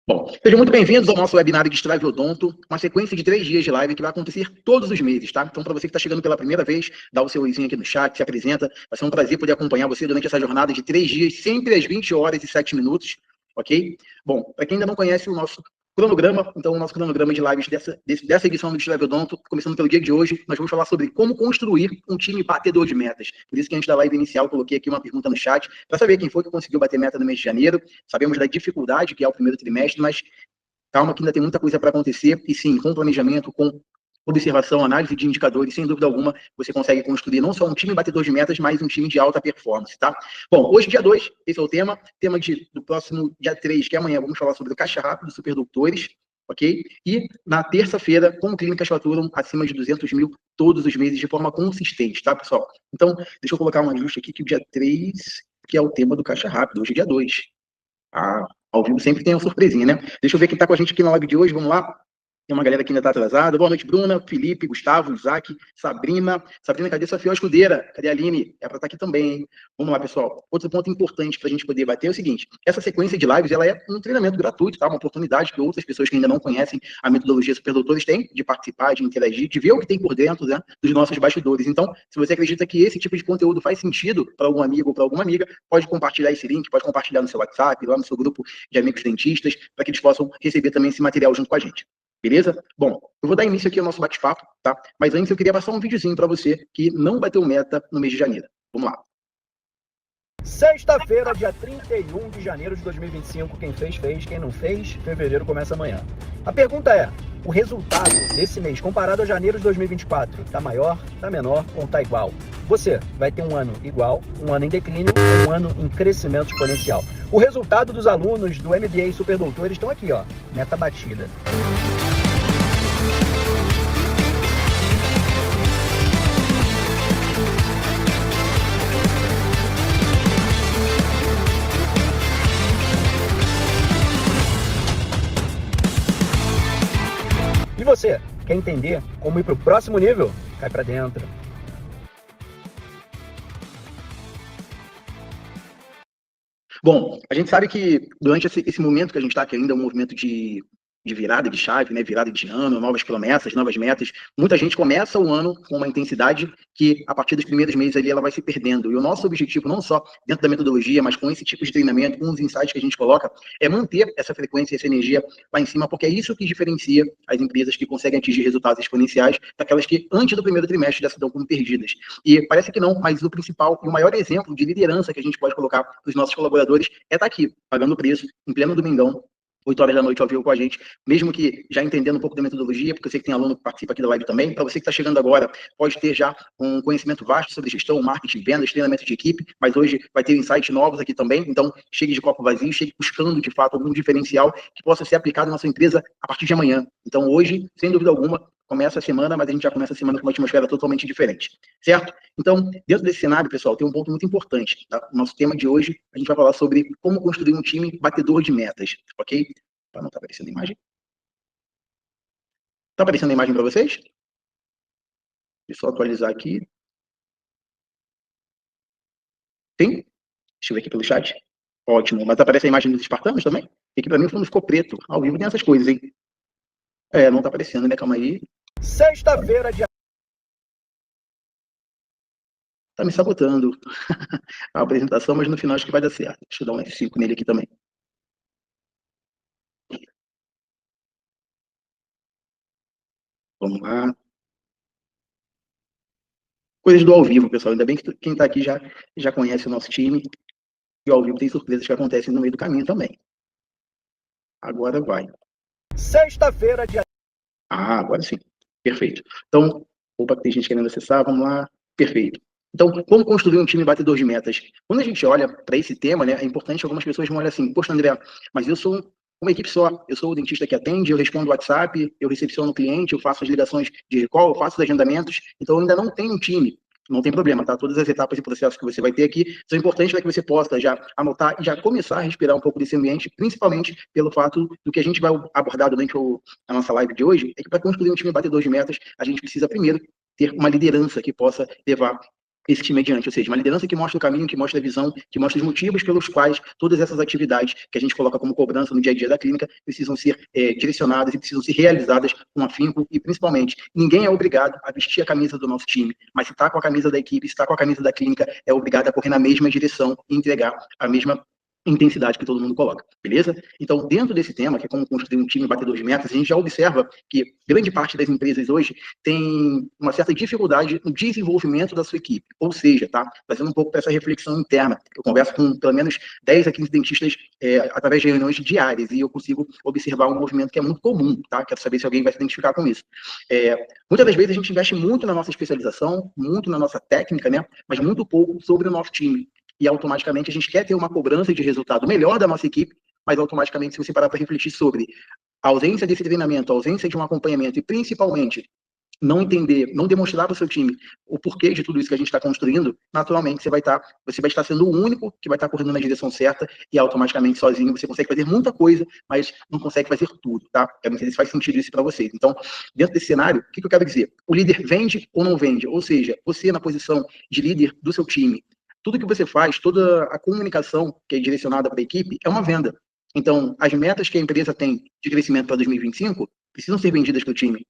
Bom, sejam muito bem-vindos ao nosso webinar de Strive Odonto, uma sequência de 3 dias de live que vai acontecer todos os meses, tá? Então, para você que está chegando pela primeira vez, dá o seu oizinho aqui no chat, se apresenta. Vai ser um prazer poder acompanhar você durante essa jornada de 3 dias, sempre às 20 horas e 7 minutos, ok? Bom, para quem ainda não conhece o nosso cronograma, então o nosso cronograma de lives dessa edição do Strive Odonto, começando pelo dia de hoje, nós vamos falar sobre como construir um time batedor de metas. Por isso que antes da live inicial, eu coloquei aqui uma pergunta no chat, para saber quem foi que conseguiu bater meta no mês de janeiro. Sabemos da dificuldade que é o primeiro trimestre, mas calma que ainda tem muita coisa para acontecer, e sim, com planejamento, com observação, análise de indicadores, sem dúvida alguma, você consegue construir não só um time batedor de metas, mas um time de alta performance, tá? Bom, hoje, dia 2, esse é o tema do próximo dia 3, que é amanhã, vamos falar sobre o caixa rápido, superdutores, ok? E na terça-feira, como clínicas faturam acima de 200 mil todos os meses de forma consistente, tá, pessoal? Então, deixa eu colocar um ajuste aqui, que o dia 3, que é o tema do caixa rápido, hoje é dia 2. Ao vivo sempre tem uma surpresinha, né? Deixa eu ver quem tá com a gente aqui na live de hoje, vamos lá. Tem uma galera que ainda tá atrasada. Boa noite, Bruna, Felipe, Gustavo, Isaac, Sabrina. Sabrina, cadê sua fiel escudeira? Cadê a Aline? É para estar aqui também, hein? Vamos lá, pessoal. Outro ponto importante para a gente poder bater é o seguinte: essa sequência de lives, ela é um treinamento gratuito, tá? Uma oportunidade que outras pessoas que ainda não conhecem a metodologia Superdoutores têm de participar, de interagir, de ver o que tem por dentro, né, dos nossos bastidores. Então, se você acredita que esse tipo de conteúdo faz sentido para algum amigo ou para alguma amiga, pode compartilhar esse link, pode compartilhar no seu WhatsApp, lá no seu grupo de amigos dentistas, para que eles possam receber também esse material junto com a gente. Beleza? Bom, eu vou dar início aqui ao nosso bate-papo, tá? Mas antes eu queria passar um videozinho para você que não bateu meta no mês de janeiro. Vamos lá. Sexta-feira, dia 31 de janeiro de 2025. Quem fez, fez. Quem não fez, fevereiro começa amanhã. A pergunta é: o resultado desse mês, comparado a janeiro de 2024, tá maior, tá menor ou tá igual? Você vai ter um ano igual, um ano em declínio ou um ano em crescimento exponencial? O resultado dos alunos do MBA Superdoutores estão aqui, ó, meta batida. E você, quer entender como ir para o próximo nível? Cai para dentro. Bom, a gente sabe que durante esse momento que a gente está, que ainda é um movimento de virada de chave, né, virada de ano, novas promessas, novas metas, muita gente começa o ano com uma intensidade que, a partir dos primeiros meses ali, ela vai se perdendo. E o nosso objetivo, não só dentro da metodologia, mas com esse tipo de treinamento, com os insights que a gente coloca, é manter essa frequência, essa energia lá em cima, porque é isso que diferencia as empresas que conseguem atingir resultados exponenciais daquelas que, antes do primeiro trimestre, já se dão como perdidas. E parece que não, mas o principal e o maior exemplo de liderança que a gente pode colocar para os nossos colaboradores é estar aqui, pagando o preço, em pleno domingão, 8 horas da noite ao vivo com a gente, mesmo que já entendendo um pouco da metodologia, porque eu sei que tem aluno que participa aqui da live também. Para você que está chegando agora, pode ter já um conhecimento vasto sobre gestão, marketing, vendas, treinamento de equipe, mas hoje vai ter insights novos aqui também. Então, chegue de copo vazio, chegue buscando, de fato, algum diferencial que possa ser aplicado na sua empresa a partir de amanhã. Então, hoje, sem dúvida alguma, começa a semana, mas a gente já começa a semana com uma atmosfera totalmente diferente, certo? Então, dentro desse cenário, pessoal, tem um ponto muito importante, tá? O nosso tema de hoje, a gente vai falar sobre como construir um time batedor de metas, ok? Não tá aparecendo a imagem. Tá aparecendo a imagem para vocês? Deixa eu só atualizar aqui. Sim? Deixa eu ver aqui pelo chat. Ótimo. Mas aparece a imagem dos espartanos também? Aqui para mim o fundo ficou preto. Ao vivo tem essas coisas, hein? É, não tá aparecendo, né? Calma aí. Sexta-feira, dia... Tá me sabotando a apresentação, mas no final acho que vai dar certo. Deixa eu dar um F5 nele aqui também. Vamos lá. Coisas do ao vivo, pessoal. Ainda bem que quem tá aqui já conhece o nosso time. E o ao vivo tem surpresas que acontecem no meio do caminho também. Agora vai. Sexta-feira, dia... Agora sim. Perfeito. Então, opa, tem gente querendo acessar, vamos lá. Perfeito. Então, como construir um time batedor de metas? Quando a gente olha para esse tema, né, é importante que algumas pessoas vão olhar assim: poxa, André, mas eu sou uma equipe só. Eu sou o dentista que atende, eu respondo o WhatsApp, eu recepciono o cliente, eu faço as ligações de recall, eu faço os agendamentos, então eu ainda não tenho um time. Não tem problema, tá? Todas as etapas e processos que você vai ter aqui são importantes para que você possa já anotar e já começar a respirar um pouco desse ambiente, principalmente pelo fato do que a gente vai abordar durante a nossa live de hoje, é que para construir um time batedor de metas, a gente precisa primeiro ter uma liderança que possa levar esse time adiante, ou seja, uma liderança que mostra o caminho, que mostra a visão, que mostra os motivos pelos quais todas essas atividades que a gente coloca como cobrança no dia a dia da clínica precisam ser direcionadas e precisam ser realizadas com afinco e, principalmente, ninguém é obrigado a vestir a camisa do nosso time, mas se está com a camisa da equipe, se está com a camisa da clínica, é obrigado a correr na mesma direção e entregar a mesma intensidade que todo mundo coloca, beleza? Então, dentro desse tema, que é como construir um time batedor de metas, a gente já observa que grande parte das empresas hoje tem uma certa dificuldade no desenvolvimento da sua equipe, ou seja, tá? Fazendo um pouco dessa reflexão interna. Eu converso com pelo menos 10 a 15 dentistas através de reuniões diárias e eu consigo observar um movimento que é muito comum, tá? Quero saber se alguém vai se identificar com isso. Muitas das vezes a gente investe muito na nossa especialização, muito na nossa técnica, né? Mas muito pouco sobre o nosso time. E automaticamente a gente quer ter uma cobrança de resultado melhor da nossa equipe, mas automaticamente, se você parar para refletir sobre a ausência desse treinamento, a ausência de um acompanhamento e principalmente não entender, não demonstrar para o seu time o porquê de tudo isso que a gente está construindo, naturalmente você vai estar sendo o único que vai estar correndo na direção certa e automaticamente sozinho você consegue fazer muita coisa, mas não consegue fazer tudo, tá? Quero entender se faz sentido isso para vocês. Então, dentro desse cenário, o que eu quero dizer? O líder vende ou não vende? Ou seja, você na posição de líder do seu time, tudo que você faz, toda a comunicação que é direcionada para a equipe é uma venda. Então, as metas que a empresa tem de crescimento para 2025 precisam ser vendidas para o time.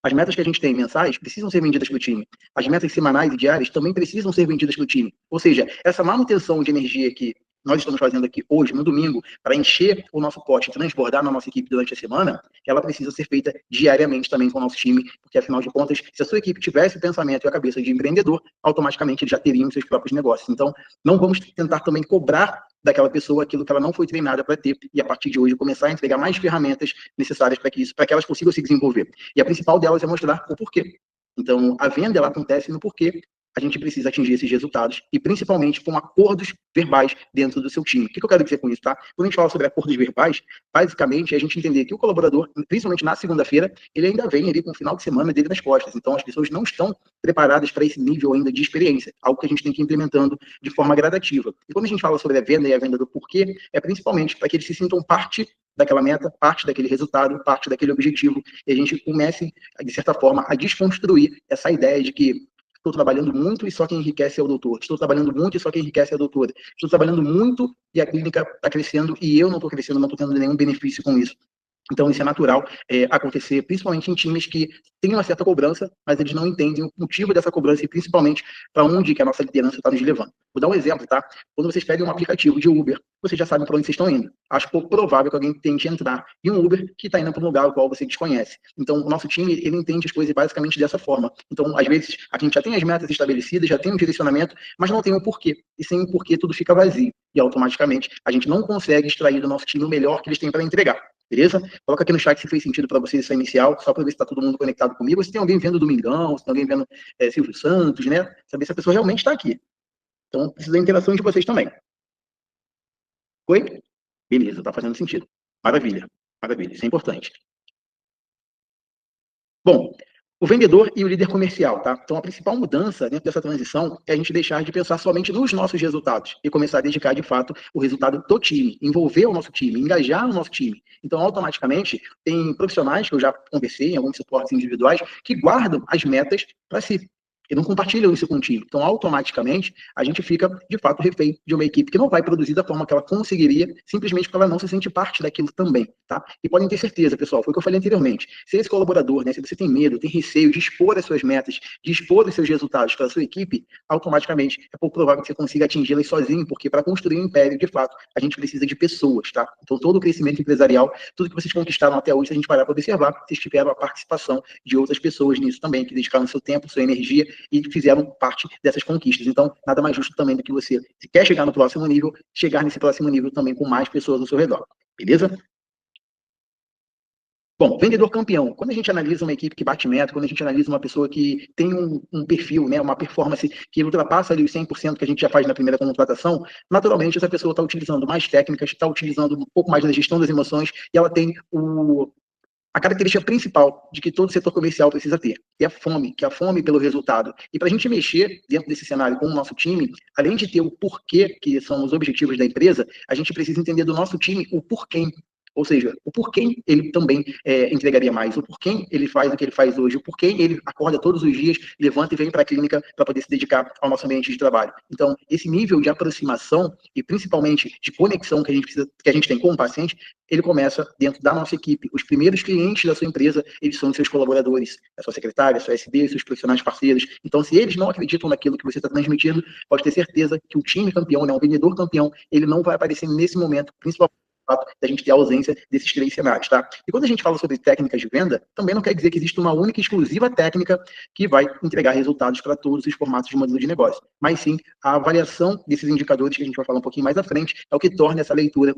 As metas que a gente tem mensais precisam ser vendidas para o time. As metas semanais e diárias também precisam ser vendidas para o time. Ou seja, essa manutenção de energia que nós estamos fazendo aqui hoje, no domingo, para encher o nosso pote, transbordar na nossa equipe durante a semana, ela precisa ser feita diariamente também com o nosso time, porque afinal de contas, se a sua equipe tivesse o pensamento e a cabeça de empreendedor, automaticamente eles já teriam seus próprios negócios. Então, não vamos tentar também cobrar daquela pessoa aquilo que ela não foi treinada para ter e a partir de hoje começar a entregar mais ferramentas necessárias para que elas consigam se desenvolver. E a principal delas é mostrar o porquê. Então, a venda ela acontece no porquê a gente precisa atingir esses resultados e principalmente com acordos verbais dentro do seu time. O que eu quero dizer com isso, tá? Quando a gente fala sobre acordos verbais, basicamente é a gente entender que o colaborador, principalmente na segunda-feira, ele ainda vem ali com o final de semana dele nas costas. Então, as pessoas não estão preparadas para esse nível ainda de experiência, algo que a gente tem que ir implementando de forma gradativa. E quando a gente fala sobre a venda e a venda do porquê, é principalmente para que eles se sintam parte daquela meta, parte daquele resultado, parte daquele objetivo, e a gente comece, de certa forma, a desconstruir essa ideia de que estou trabalhando muito e só quem enriquece é o doutor. Estou trabalhando muito e só quem enriquece é a doutora. Estou trabalhando muito e a clínica está crescendo e eu não estou crescendo, não estou tendo nenhum benefício com isso. Então, isso é natural acontecer, principalmente em times que têm uma certa cobrança, mas eles não entendem o motivo dessa cobrança e principalmente para onde que a nossa liderança está nos levando. Vou dar um exemplo, tá? Quando vocês pedem um aplicativo de Uber, vocês já sabem para onde vocês estão indo. Acho pouco provável que alguém tente entrar em um Uber que está indo para um lugar ao qual você desconhece. Então, o nosso time, ele entende as coisas basicamente dessa forma. Então, às vezes, a gente já tem as metas estabelecidas, já tem um direcionamento, mas não tem um porquê. E sem um porquê, tudo fica vazio. E, automaticamente, a gente não consegue extrair do nosso time o melhor que eles têm para entregar. Beleza? Coloca aqui no chat se fez sentido para vocês essa inicial, só para ver se está todo mundo conectado comigo, se tem alguém vendo Domingão, se tem alguém vendo Silvio Santos, né? Saber se a pessoa realmente está aqui. Então, preciso da interação de vocês também. Oi? Beleza, está fazendo sentido. Maravilha, maravilha, isso é importante. Bom, o vendedor e o líder comercial, tá? Então, a principal mudança dentro dessa transição é a gente deixar de pensar somente nos nossos resultados e começar a dedicar, de fato, o resultado do time, envolver o nosso time, engajar o nosso time. Então, automaticamente, tem profissionais que eu já conversei em alguns suportes individuais que guardam as metas para si. E não compartilham isso com o time. Então, automaticamente, a gente fica, de fato, refém de uma equipe que não vai produzir da forma que ela conseguiria, simplesmente porque ela não se sente parte daquilo também, tá? E podem ter certeza, pessoal, foi o que eu falei anteriormente. Se esse colaborador, né, se você tem medo, tem receio de expor as suas metas, de expor os seus resultados para a sua equipe, automaticamente é pouco provável que você consiga atingi-las sozinho, porque para construir um império, de fato, a gente precisa de pessoas, tá? Então, todo o crescimento empresarial, tudo que vocês conquistaram até hoje, se a gente parar para observar, vocês tiveram a participação de outras pessoas nisso também, que dedicaram seu tempo, sua energia, e fizeram parte dessas conquistas. Então, nada mais justo também do que você, se quer chegar no próximo nível, chegar nesse próximo nível também com mais pessoas ao seu redor. Beleza? Bom, vendedor campeão. Quando a gente analisa uma equipe que bate meta, quando a gente analisa uma pessoa que tem um perfil, né, uma performance que ultrapassa ali os 100% que a gente já faz na primeira contratação, naturalmente essa pessoa está utilizando mais técnicas, está utilizando um pouco mais da gestão das emoções e ela tem a característica principal de que todo setor comercial precisa ter, é a fome, que é a fome pelo resultado. E para a gente mexer dentro desse cenário com o nosso time, além de ter o porquê, que são os objetivos da empresa, a gente precisa entender do nosso time o porquê. Ou seja, o porquê ele também entregaria mais, o porquê ele faz o que ele faz hoje, o porquê ele acorda todos os dias, levanta e vem para a clínica para poder se dedicar ao nosso ambiente de trabalho. Então, esse nível de aproximação e principalmente de conexão que a gente tem com o paciente, ele começa dentro da nossa equipe. Os primeiros clientes da sua empresa, eles são os seus colaboradores, a sua secretária, a sua SD, seus profissionais parceiros. Então, se eles não acreditam naquilo que você está transmitindo, pode ter certeza que o time campeão, né, o vendedor campeão, ele não vai aparecer nesse momento, principalmente fato da gente ter a ausência desses 3 cenários, tá? E quando a gente fala sobre técnicas de venda, também não quer dizer que existe uma única e exclusiva técnica que vai entregar resultados para todos os formatos de modelo de negócio, mas sim a avaliação desses indicadores que a gente vai falar um pouquinho mais à frente é o que torna essa leitura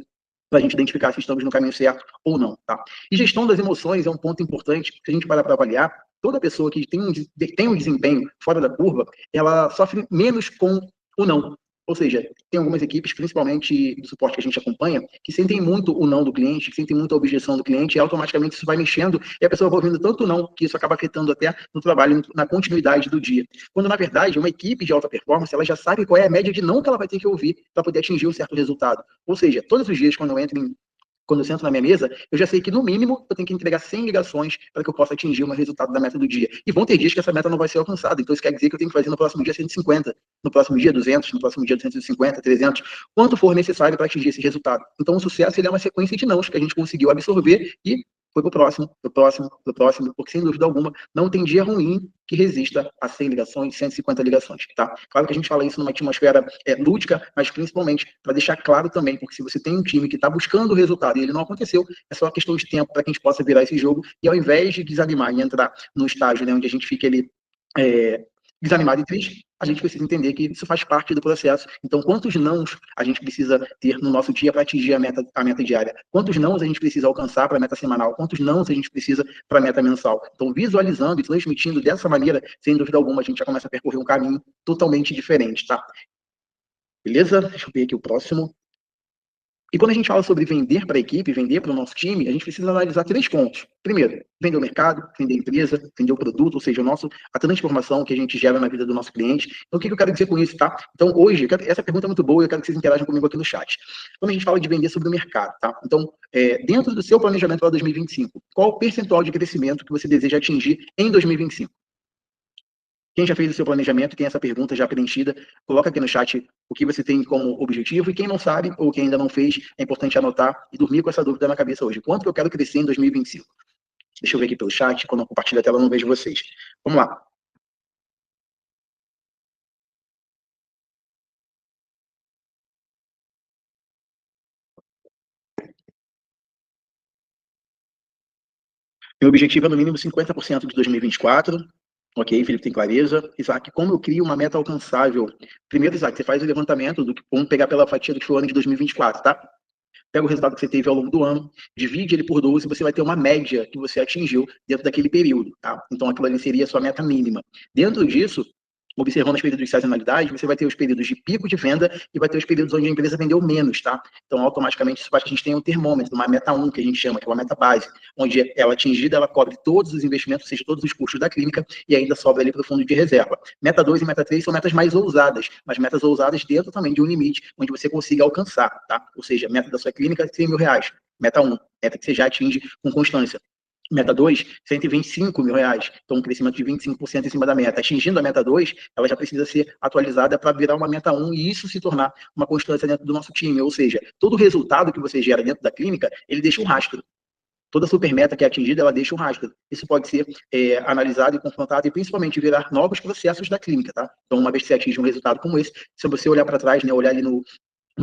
para a gente identificar se estamos no caminho certo ou não, tá? E gestão das emoções é um ponto importante, se a gente parar para avaliar, toda pessoa que tem um desempenho fora da curva, ela sofre menos com o não. Ou seja, tem algumas equipes, principalmente do suporte que a gente acompanha, que sentem muito o não do cliente, que sentem muito a objeção do cliente, e automaticamente isso vai mexendo, e a pessoa vai ouvindo tanto não, que isso acaba afetando até no trabalho, na continuidade do dia. Quando, na verdade, uma equipe de alta performance, ela já sabe qual é a média de não que ela vai ter que ouvir para poder atingir um certo resultado. Ou seja, todos os dias, quando eu sento na minha mesa, eu já sei que, no mínimo, eu tenho que entregar 100 ligações para que eu possa atingir o resultado da meta do dia. E vão ter dias que essa meta não vai ser alcançada. Então, isso quer dizer que eu tenho que fazer no próximo dia 150, no próximo dia 200, no próximo dia 250, 300, quanto for necessário para atingir esse resultado. Então, o sucesso ele é uma sequência de nãos que a gente conseguiu absorver e foi pro próximo, porque, sem dúvida alguma, não tem dia ruim que resista a 100 ligações, 150 ligações, tá? Claro que a gente fala isso numa atmosfera lúdica, mas principalmente para deixar claro também, porque se você tem um time que está buscando o resultado e ele não aconteceu, é só questão de tempo para que a gente possa virar esse jogo e, ao invés de desanimar e entrar no estágio, né, onde a gente fica ali desanimado e triste, a gente precisa entender que isso faz parte do processo. Então, quantos nãos a gente precisa ter no nosso dia para atingir a meta diária? Quantos nãos a gente precisa alcançar para a meta semanal? Quantos nãos a gente precisa para a meta mensal? Então, visualizando e transmitindo dessa maneira, sem dúvida alguma, a gente já começa a percorrer um caminho totalmente diferente, tá? Beleza? Deixa eu ver aqui o próximo. E quando a gente fala sobre vender para a equipe, vender para o nosso time, a gente precisa analisar 3 pontos. Primeiro, vender o mercado, vender a empresa, vender o produto, ou seja, a transformação que a gente gera na vida do nosso cliente. Então, o que eu quero dizer com isso, tá? Então, hoje, essa pergunta é muito boa e eu quero que vocês interajam comigo aqui no chat. Quando a gente fala de vender sobre o mercado, tá? Então, dentro do seu planejamento para 2025, qual o percentual de crescimento que você deseja atingir em 2025? Quem já fez o seu planejamento, tem essa pergunta já preenchida, coloca aqui no chat o que você tem como objetivo, e quem não sabe, ou quem ainda não fez, é importante anotar e dormir com essa dúvida na cabeça hoje. Quanto que eu quero crescer em 2025? Deixa eu ver aqui pelo chat, quando eu compartilho a tela eu não vejo vocês. Vamos lá. Meu objetivo é no mínimo 50% de 2024. Ok, Felipe, tem clareza. Isaac, como eu crio uma meta alcançável? Primeiro, Isaac, você faz o levantamento vamos pegar pela fatia do que foi o ano de 2024, tá? Pega o resultado que você teve ao longo do ano, divide ele por 12 e você vai ter uma média que você atingiu dentro daquele período, tá? Então, aquilo ali seria a sua meta mínima. Dentro disso, observando os períodos de sazonalidade, você vai ter os períodos de pico de venda e vai ter os períodos onde a empresa vendeu menos, tá? Então, automaticamente, isso faz que a gente tenha um termômetro, uma meta 1, que a gente chama, que é uma meta base, onde ela atingida, ela cobre todos os investimentos, ou seja, todos os custos da clínica, e ainda sobra ali para o fundo de reserva. Meta 2 e meta 3 são metas mais ousadas, mas metas ousadas dentro também de um limite, onde você consiga alcançar, tá? Ou seja, meta da sua clínica, R$100.000. Meta 1, meta que você já atinge com constância. Meta 2, R$125.000. Então, um crescimento de 25% em cima da meta. Atingindo a meta 2, ela já precisa ser atualizada para virar uma meta 1 e isso se tornar uma constância dentro do nosso time. Ou seja, todo resultado que você gera dentro da clínica, ele deixa um rastro. Toda super meta que é atingida, ela deixa um rastro. Isso pode ser analisado e confrontado e principalmente virar novos processos da clínica, tá? Então, uma vez que você atinge um resultado como esse, se você olhar para trás, né, olhar ali no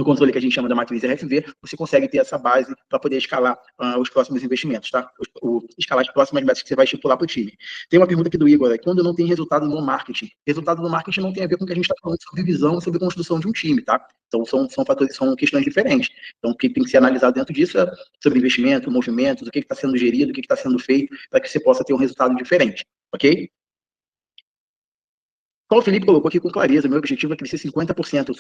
controle que a gente chama da matriz RFV, você consegue ter essa base para poder escalar os próximos investimentos, tá? Escalar as próximas metas que você vai estipular para o time. Tem uma pergunta aqui do Igor, quando não tem resultado no marketing? Resultado no marketing não tem a ver com o que a gente está falando sobre visão, sobre construção de um time, tá? Então, são fatores, são questões diferentes. Então, o que tem que ser analisado dentro disso é sobre investimento, movimentos, o que está sendo gerido, o que está sendo feito, para que você possa ter um resultado diferente, ok? Só o Felipe colocou aqui com clareza, meu objetivo é crescer 50%.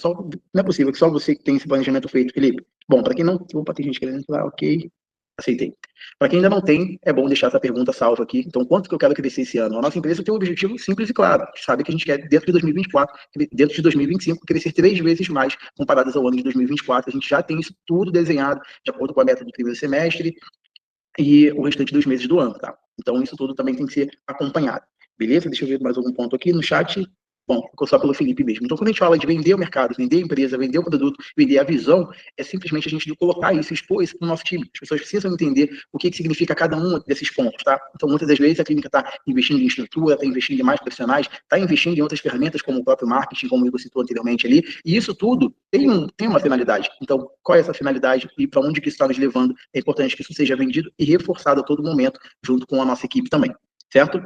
Não é possível que só você que tem esse planejamento feito, Felipe. Bom, para quem não... Opa, tem gente querendo entrar, ok. Aceitei. Para quem ainda não tem, é bom deixar essa pergunta salva aqui. Então, quanto que eu quero crescer esse ano? A nossa empresa tem um objetivo simples e claro. A gente sabe que a gente quer, dentro de 2024, dentro de 2025, crescer 3 vezes mais comparadas ao ano de 2024. A gente já tem isso tudo desenhado de acordo com a meta do primeiro semestre e o restante dos meses do ano, tá? Então, isso tudo também tem que ser acompanhado. Beleza? Deixa eu ver mais algum ponto aqui no chat. Bom, ficou só pelo Felipe mesmo. Então, quando a gente fala de vender o mercado, vender a empresa, vender o produto, vender a visão, é simplesmente a gente colocar isso, expor isso para o nosso time. As pessoas precisam entender o que significa cada um desses pontos, tá? Então, muitas das vezes, a clínica está investindo em estrutura, está investindo em mais profissionais, está investindo em outras ferramentas, como o próprio marketing, como o Igor citou anteriormente ali, e isso tudo tem uma finalidade. Então, qual é essa finalidade e para onde que isso está nos levando? É importante que isso seja vendido e reforçado a todo momento, junto com a nossa equipe também, certo?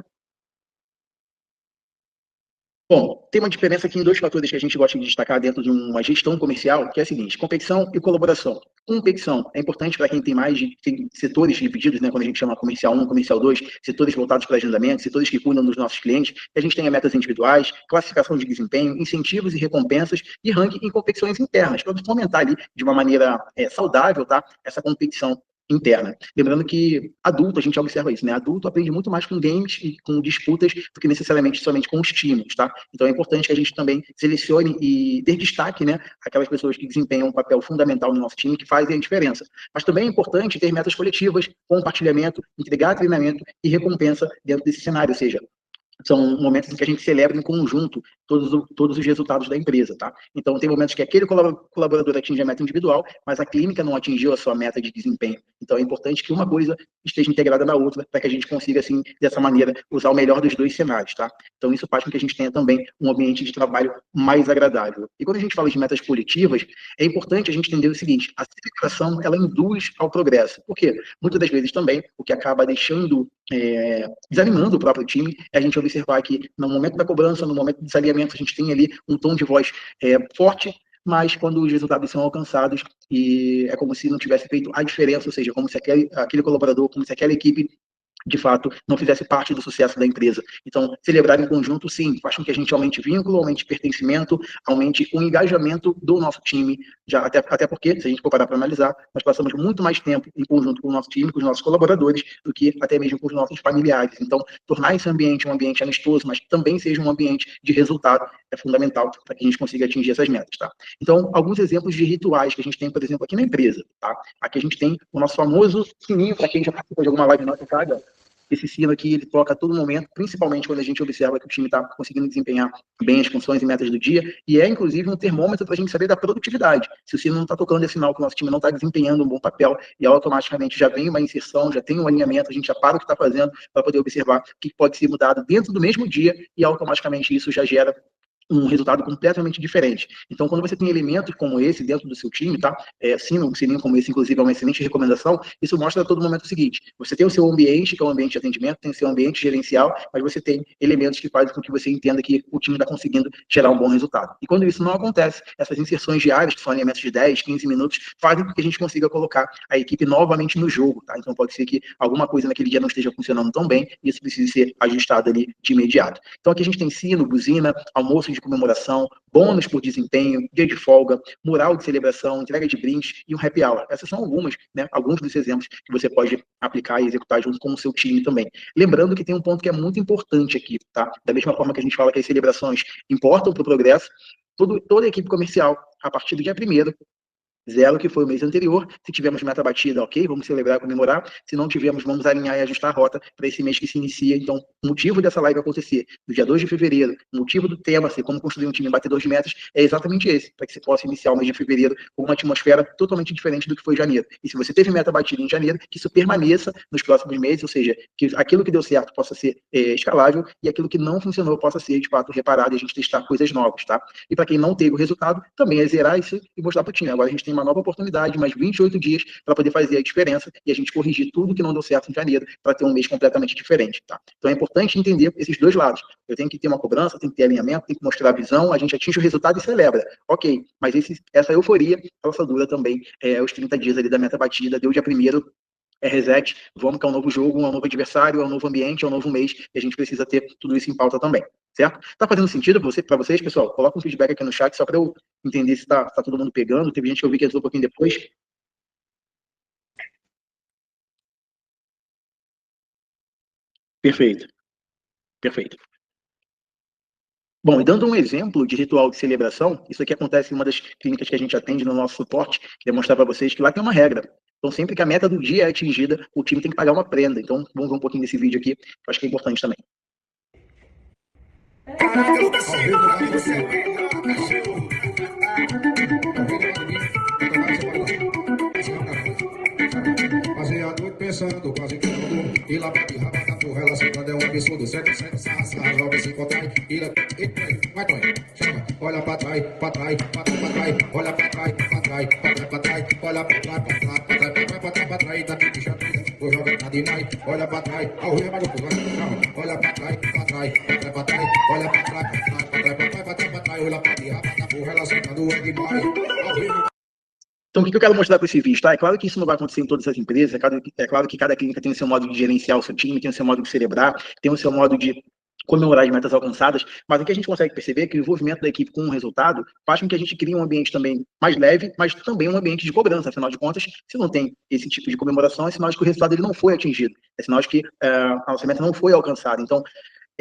Bom, tem uma diferença aqui em 2 fatores que a gente gosta de destacar dentro de uma gestão comercial, que é a seguinte: competição e colaboração. Competição é importante para quem tem setores divididos, né, quando a gente chama comercial 1, comercial 2, setores voltados para agendamento, setores que cuidam dos nossos clientes, que a gente tenha metas individuais, classificação de desempenho, incentivos e recompensas e ranking em competições internas, para fomentar ali de uma maneira saudável, tá, essa competição interna. Lembrando que adulto, a gente observa isso, né? Adulto aprende muito mais com games e com disputas do que necessariamente somente com os times, tá? Então é importante que a gente também selecione e dê destaque, né, aquelas pessoas que desempenham um papel fundamental no nosso time, que fazem a diferença. Mas também é importante ter metas coletivas, compartilhamento, entregar treinamento e recompensa dentro desse cenário, ou seja, são momentos em que a gente celebra em conjunto todos os resultados da empresa, tá? Então, tem momentos que aquele colaborador atinge a meta individual, mas a clínica não atingiu a sua meta de desempenho. Então, é importante que uma coisa esteja integrada na outra, para que a gente consiga, assim, dessa maneira, usar o melhor dos 2 cenários, tá? Então, isso faz com que a gente tenha também um ambiente de trabalho mais agradável. E quando a gente fala de metas coletivas, é importante a gente entender o seguinte: a celebração, ela induz ao progresso. Por quê? Muitas das vezes também, o que acaba deixando desanimando o próprio time, é a gente observar que no momento da cobrança, no momento do desalinhamento, a gente tem ali um tom de voz forte, mas quando os resultados são alcançados, e é como se não tivesse feito a diferença, ou seja, como se aquele colaborador, como se aquela equipe de fato, não fizesse parte do sucesso da empresa. Então, celebrar em conjunto, sim, faz com que a gente aumente vínculo, aumente pertencimento, aumente o engajamento do nosso time, já, até porque, se a gente for parar para analisar, nós passamos muito mais tempo em conjunto com o nosso time, com os nossos colaboradores, do que até mesmo com os nossos familiares. Então, tornar esse ambiente um ambiente amistoso, mas que também seja um ambiente de resultado, é fundamental para que a gente consiga atingir essas metas, tá? Então, alguns exemplos de rituais que a gente tem, por exemplo, aqui na empresa, tá? Aqui a gente tem o nosso famoso sininho, para quem já participou de alguma live nossa, sabe? Esse sino aqui, ele toca a todo momento, principalmente quando a gente observa que o time está conseguindo desempenhar bem as funções e metas do dia, e é, inclusive, um termômetro para a gente saber da produtividade. Se o sino não está tocando, é sinal que o nosso time não está desempenhando um bom papel, e automaticamente já vem uma inserção, já tem um alinhamento, a gente já para o que está fazendo para poder observar o que pode ser mudado dentro do mesmo dia, e automaticamente isso já gera um resultado completamente diferente. Então, quando você tem elementos como esse dentro do seu time, tá? Um sininho como esse, inclusive, é uma excelente recomendação. Isso mostra a todo momento o seguinte: você tem o seu ambiente, que é um ambiente de atendimento, tem o seu ambiente gerencial, mas você tem elementos que fazem com que você entenda que o time está conseguindo gerar um bom resultado. E quando isso não acontece, essas inserções diárias, que são alinhamentos de 10, 15 minutos, fazem com que a gente consiga colocar a equipe novamente no jogo, tá? Então, pode ser que alguma coisa naquele dia não esteja funcionando tão bem, e isso precisa ser ajustado ali de imediato. Então, aqui a gente tem sino, buzina, almoço de comemoração, bônus por desempenho, dia de folga, mural de celebração, entrega de brindes e um happy hour. Essas são alguns dos exemplos que você pode aplicar e executar junto com o seu time também. Lembrando que tem um ponto que é muito importante aqui, tá? Da mesma forma que a gente fala que as celebrações importam para o progresso, toda a equipe comercial, a partir do dia 1º, 0, que foi o mês anterior. Se tivermos meta batida, ok, vamos celebrar e comemorar. Se não tivermos, vamos alinhar e ajustar a rota para esse mês que se inicia. Então, o motivo dessa live acontecer no dia 2 de fevereiro, o motivo do tema ser como construir um time batedor de metas, é exatamente esse, para que você possa iniciar o mês de fevereiro com uma atmosfera totalmente diferente do que foi janeiro. E se você teve meta batida em janeiro, que isso permaneça nos próximos meses, ou seja, que aquilo que deu certo possa ser escalável e aquilo que não funcionou possa ser, de fato, reparado e a gente testar coisas novas, tá? E para quem não teve o resultado, também é zerar isso e mostrar para o time. Agora a gente tem uma nova oportunidade, mais 28 dias para poder fazer a diferença e a gente corrigir tudo que não deu certo em janeiro para ter um mês completamente diferente, tá? Então é importante entender esses dois lados. Eu tenho que ter uma cobrança, tenho que ter alinhamento, tenho que mostrar a visão, a gente atinge o resultado e celebra. Ok, mas essa euforia, ela só dura também os 30 dias ali da meta batida, deu dia 1º, é reset, vamos que é um novo jogo, um novo adversário, é um novo ambiente, é um novo mês, e a gente precisa ter tudo isso em pauta também, certo? Tá fazendo sentido para vocês, pessoal? Coloca um feedback aqui no chat, só para eu entender se tá todo mundo pegando. Teve gente que eu vi que entrou um pouquinho depois. Perfeito, perfeito. Bom, e dando um exemplo de ritual de celebração, isso aqui acontece em uma das clínicas que a gente atende no nosso suporte, queria mostrar para vocês que lá tem uma regra. Então, sempre que a meta do dia é atingida, o time tem que pagar uma prenda. Então, vamos ver um pouquinho desse vídeo aqui, que eu acho que é importante também. Passei a noite pensando, quase que não durmo. E lá pra pirraba da porra, ela se quando é um absurdo. Senta, sarra, jovem se encontrar. E lá, vai, Tony, chama. Olha pra trás, pra trás, pra trás, pra trás. Olha pra trás, pra trás, pra trás, pra trás. Olha pra trás, pra trás, pra trás, pra trás, pra trás, pra trás. Tá aqui, bicha, vou jogar nada demais. Olha pra trás, ao rio, mas eu vou chama. Olha pra trás, pra trás, pra trás, pra trás. Olha pra trás, pra trás, pra trás, pra trás, pra trás, pra trás. Olha pra pirraba da porra, ela se quando é demais. Ao rio. Então, o que eu quero mostrar com esse vídeo, tá? É claro que isso não vai acontecer em todas as empresas, é claro que cada clínica tem o seu modo de gerenciar o seu time, tem o seu modo de celebrar, tem o seu modo de comemorar as metas alcançadas, mas o que a gente consegue perceber é que o envolvimento da equipe com o resultado faz com que a gente crie um ambiente também mais leve, mas também um ambiente de cobrança. Afinal de contas, se não tem esse tipo de comemoração, é sinal de que o resultado ele não foi atingido, é sinal de que a nossa meta não foi alcançada. Então,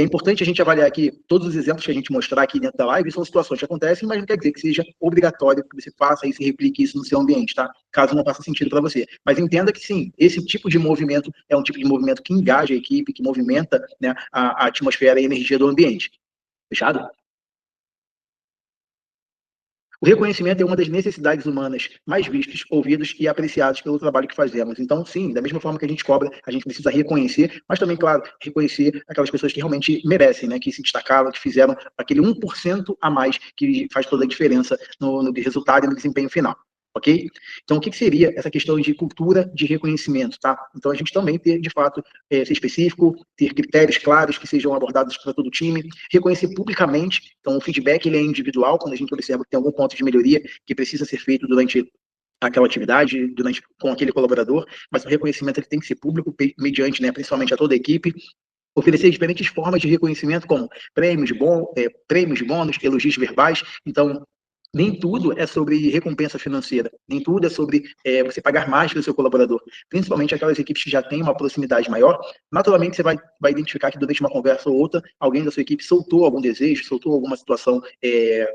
é importante a gente avaliar aqui, todos os exemplos que a gente mostrar aqui dentro da live são situações que acontecem, mas não quer dizer que seja obrigatório que você faça isso e replique isso no seu ambiente, tá? Caso não faça sentido para você. Mas entenda que sim, esse tipo de movimento é um tipo de movimento que engaja a equipe, que movimenta, né, a atmosfera e a energia do ambiente. Fechado? O reconhecimento é uma das necessidades humanas mais vistas, ouvidas e apreciadas pelo trabalho que fazemos. Então, sim, da mesma forma que a gente cobra, a gente precisa reconhecer, mas também, claro, reconhecer aquelas pessoas que realmente merecem, né, que se destacaram, que fizeram aquele 1% a mais que faz toda a diferença no resultado e no desempenho final. Ok? Então, o que seria essa questão de cultura de reconhecimento, tá? Então, a gente também ter, de fato, ser específico, ter critérios claros que sejam abordados para todo o time, reconhecer publicamente. Então, o feedback ele é individual, quando a gente observa que tem algum ponto de melhoria que precisa ser feito durante aquela atividade, com aquele colaborador, mas o reconhecimento ele tem que ser público, mediante, né, principalmente a toda a equipe, oferecer diferentes formas de reconhecimento, como prêmios, bônus, elogios verbais. Então, nem tudo é sobre recompensa financeira, nem tudo é sobre você pagar mais pelo seu colaborador, principalmente aquelas equipes que já têm uma proximidade maior. Naturalmente, você vai identificar que durante uma conversa ou outra, alguém da sua equipe soltou algum desejo, soltou alguma situação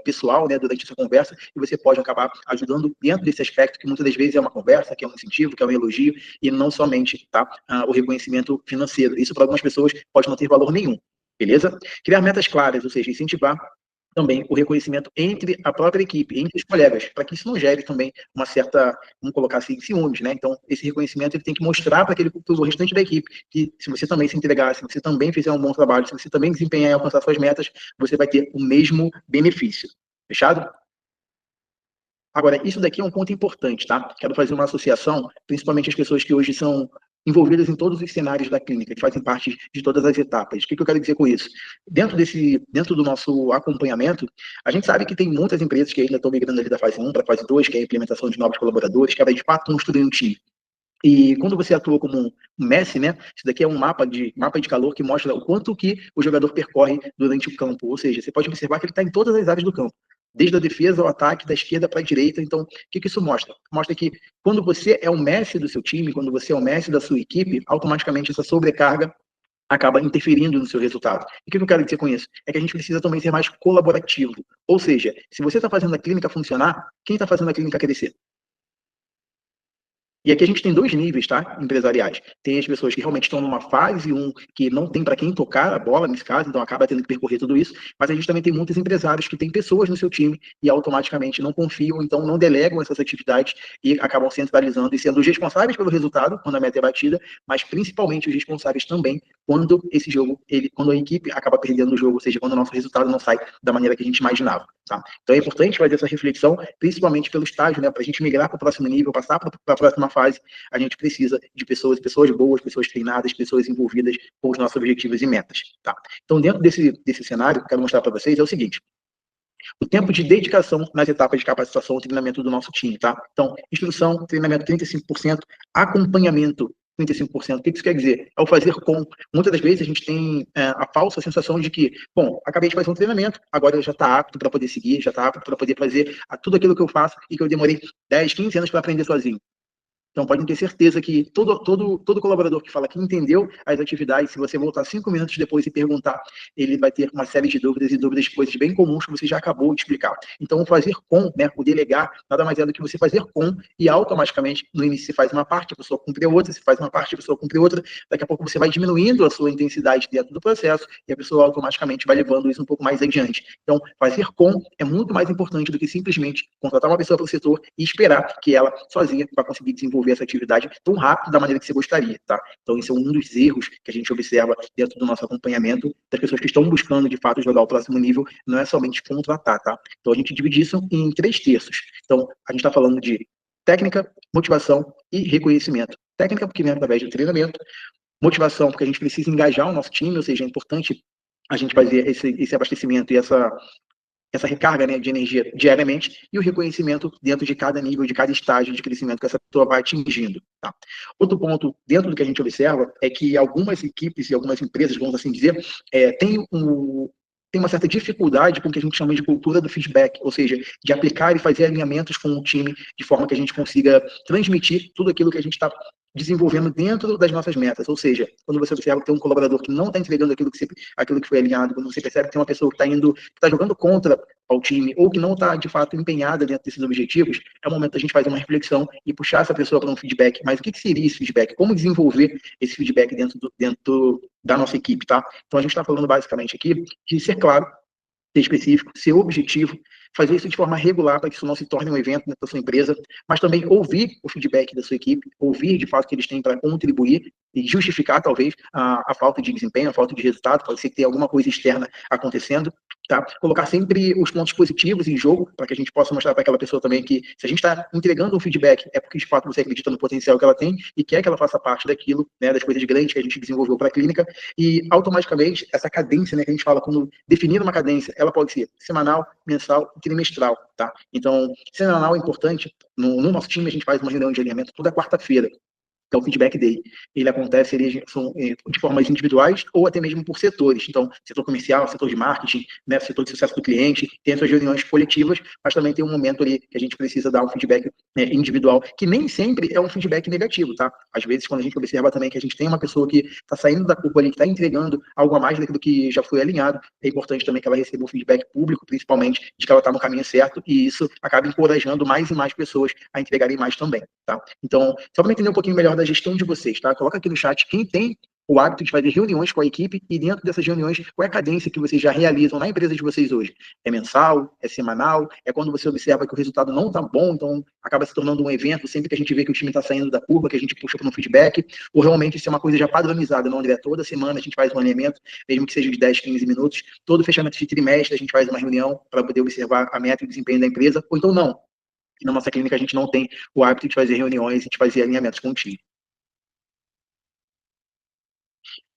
pessoal, né, durante essa conversa, e você pode acabar ajudando dentro desse aspecto, que muitas das vezes é uma conversa, que é um incentivo, que é um elogio, e não somente, tá, o reconhecimento financeiro. Isso, para algumas pessoas, pode não ter valor nenhum. Beleza? Criar metas claras, ou seja, incentivar também o reconhecimento entre a própria equipe, entre os colegas, para que isso não gere também uma certa, vamos colocar assim, ciúmes, né? Então, esse reconhecimento ele tem que mostrar para o restante da equipe que se você também se entregar, se você também fizer um bom trabalho, se você também desempenhar e alcançar suas metas, você vai ter o mesmo benefício. Fechado? Agora, isso daqui é um ponto importante, tá? Quero fazer uma associação, principalmente as pessoas que hoje são envolvidas em todos os cenários da clínica, que fazem parte de todas as etapas. O que eu quero dizer com isso? Dentro do nosso acompanhamento, a gente sabe que tem muitas empresas que ainda estão migrando ali da fase 1 para a fase 2, que é a implementação de novos colaboradores, que elas de fato construem um time. E quando você atua como um Messi, né? Isso daqui é um mapa de calor que mostra o quanto que o jogador percorre durante o campo. Ou seja, você pode observar que ele está em todas as áreas do campo, desde a defesa ao ataque, da esquerda para a direita. Então, o que isso mostra? Mostra que quando você é o Messi do seu time, quando você é o Messi da sua equipe, automaticamente essa sobrecarga acaba interferindo no seu resultado. E o que eu quero dizer com isso? É que a gente precisa também ser mais colaborativo. Ou seja, se você está fazendo a clínica funcionar, quem está fazendo a clínica crescer? E aqui a gente tem dois níveis, tá? Empresariais. Tem as pessoas que realmente estão numa fase 1, que não tem para quem tocar a bola, nesse caso, então acaba tendo que percorrer tudo isso. Mas a gente também tem muitos empresários que têm pessoas no seu time e automaticamente não confiam, então não delegam essas atividades e acabam centralizando e sendo os responsáveis pelo resultado, quando a meta é batida, mas principalmente os responsáveis também quando esse jogo, quando a equipe acaba perdendo o jogo, ou seja, quando o nosso resultado não sai da maneira que a gente imaginava. Tá? Então é importante fazer essa reflexão, principalmente pelo estágio, né? Para a gente migrar para o próximo nível, passar para a próxima fase, a gente precisa de pessoas boas, pessoas treinadas, pessoas envolvidas com os nossos objetivos e metas. Tá? Então, dentro desse cenário, que eu quero mostrar para vocês é o seguinte: o tempo de dedicação nas etapas de capacitação e treinamento do nosso time. Tá? Então, instrução, treinamento 35%, acompanhamento 35%. O que isso quer dizer? É o fazer com. Muitas das vezes a gente tem a falsa sensação de que, bom, acabei de fazer um treinamento, agora eu já está apto para poder seguir, já está apto para poder fazer tudo aquilo que eu faço e que eu demorei 10, 15 anos para aprender sozinho. Então, podem ter certeza que todo colaborador que fala que entendeu as atividades, se você voltar 5 minutos depois e perguntar, ele vai ter uma série de dúvidas e dúvidas, coisas bem comuns que você já acabou de explicar. Então, o fazer com, né, o delegar, nada mais é do que você fazer com e automaticamente, no início você faz uma parte, a pessoa cumpre outra, você faz uma parte, a pessoa cumpre outra, daqui a pouco você vai diminuindo a sua intensidade dentro do processo e a pessoa automaticamente vai levando isso um pouco mais adiante. Então, fazer com é muito mais importante do que simplesmente contratar uma pessoa para o setor e esperar que ela sozinha vai conseguir desenvolver essa atividade tão rápido da maneira que você gostaria, tá? Então, esse é um dos erros que a gente observa dentro do nosso acompanhamento das pessoas que estão buscando, de fato, jogar o próximo nível, não é somente contratar, tá? Então, a gente divide isso em 3 terços. Então, a gente está falando de técnica, motivação e reconhecimento. Técnica, porque vem através do treinamento. Motivação, porque a gente precisa engajar o nosso time, ou seja, é importante a gente fazer esse abastecimento e essa recarga, né, de energia diariamente, e o reconhecimento dentro de cada nível, de cada estágio de crescimento que essa pessoa vai atingindo. Tá? Outro ponto dentro do que a gente observa é que algumas equipes e algumas empresas, vamos assim dizer, têm uma certa dificuldade com o que a gente chama de cultura do feedback, ou seja, de aplicar e fazer alinhamentos com o time de forma que a gente consiga transmitir tudo aquilo que a gente está desenvolvendo dentro das nossas metas. Ou seja, quando você observa que tem um colaborador que não está entregando aquilo que foi alinhado, quando você percebe que tem uma pessoa que está jogando contra ao time ou que não está, de fato, empenhada dentro desses objetivos, é o momento da gente fazer uma reflexão e puxar essa pessoa para um feedback. Mas o que seria esse feedback? Como desenvolver esse feedback dentro da nossa equipe, tá? Então, a gente está falando basicamente aqui de ser claro, ser específico, ser objetivo, fazer isso de forma regular para que isso não se torne um evento dentro da sua empresa, mas também ouvir o feedback da sua equipe, ouvir de fato o que eles têm para contribuir e justificar talvez a falta de desempenho, a falta de resultado, pode ser que tenha alguma coisa externa acontecendo, tá? Colocar sempre os pontos positivos em jogo para que a gente possa mostrar para aquela pessoa também que se a gente está entregando um feedback é porque de fato você acredita no potencial que ela tem e quer que ela faça parte daquilo, né, das coisas grandes que a gente desenvolveu para a clínica, e automaticamente essa cadência, né, que a gente fala, quando definir uma cadência, ela pode ser semanal, mensal, trimestral, tá? Então, semanal é importante. No nosso time, a gente faz uma reunião de alinhamento toda quarta-feira. Então, o feedback day, ele acontece, de formas individuais ou até mesmo por setores. Então, setor comercial, setor de marketing, né, setor de sucesso do cliente, tem essas reuniões coletivas, mas também tem um momento ali que a gente precisa dar um feedback, né, individual, que nem sempre é um feedback negativo, tá? Às vezes, quando a gente observa também que a gente tem uma pessoa que está saindo da curva ali, que está entregando algo a mais daquilo que já foi alinhado, é importante também que ela receba um feedback público, principalmente, de que ela está no caminho certo, e isso acaba encorajando mais e mais pessoas a entregarem mais também, tá? Então, só para entender um pouquinho melhor da gestão de vocês, tá? Coloca aqui no chat quem tem o hábito de fazer reuniões com a equipe e dentro dessas reuniões, qual é a cadência que vocês já realizam na empresa de vocês hoje? É mensal? É semanal? É quando você observa que o resultado não está bom, então acaba se tornando um evento sempre que a gente vê que o time está saindo da curva, que a gente puxa para um feedback, ou realmente isso é uma coisa já padronizada, não, André? Toda semana a gente faz um alinhamento, mesmo que seja de 10, 15 minutos, todo fechamento de trimestre a gente faz uma reunião para poder observar a meta e o desempenho da empresa, ou então não. Na nossa clínica a gente não tem o hábito de fazer reuniões e de fazer alinhamentos com o time.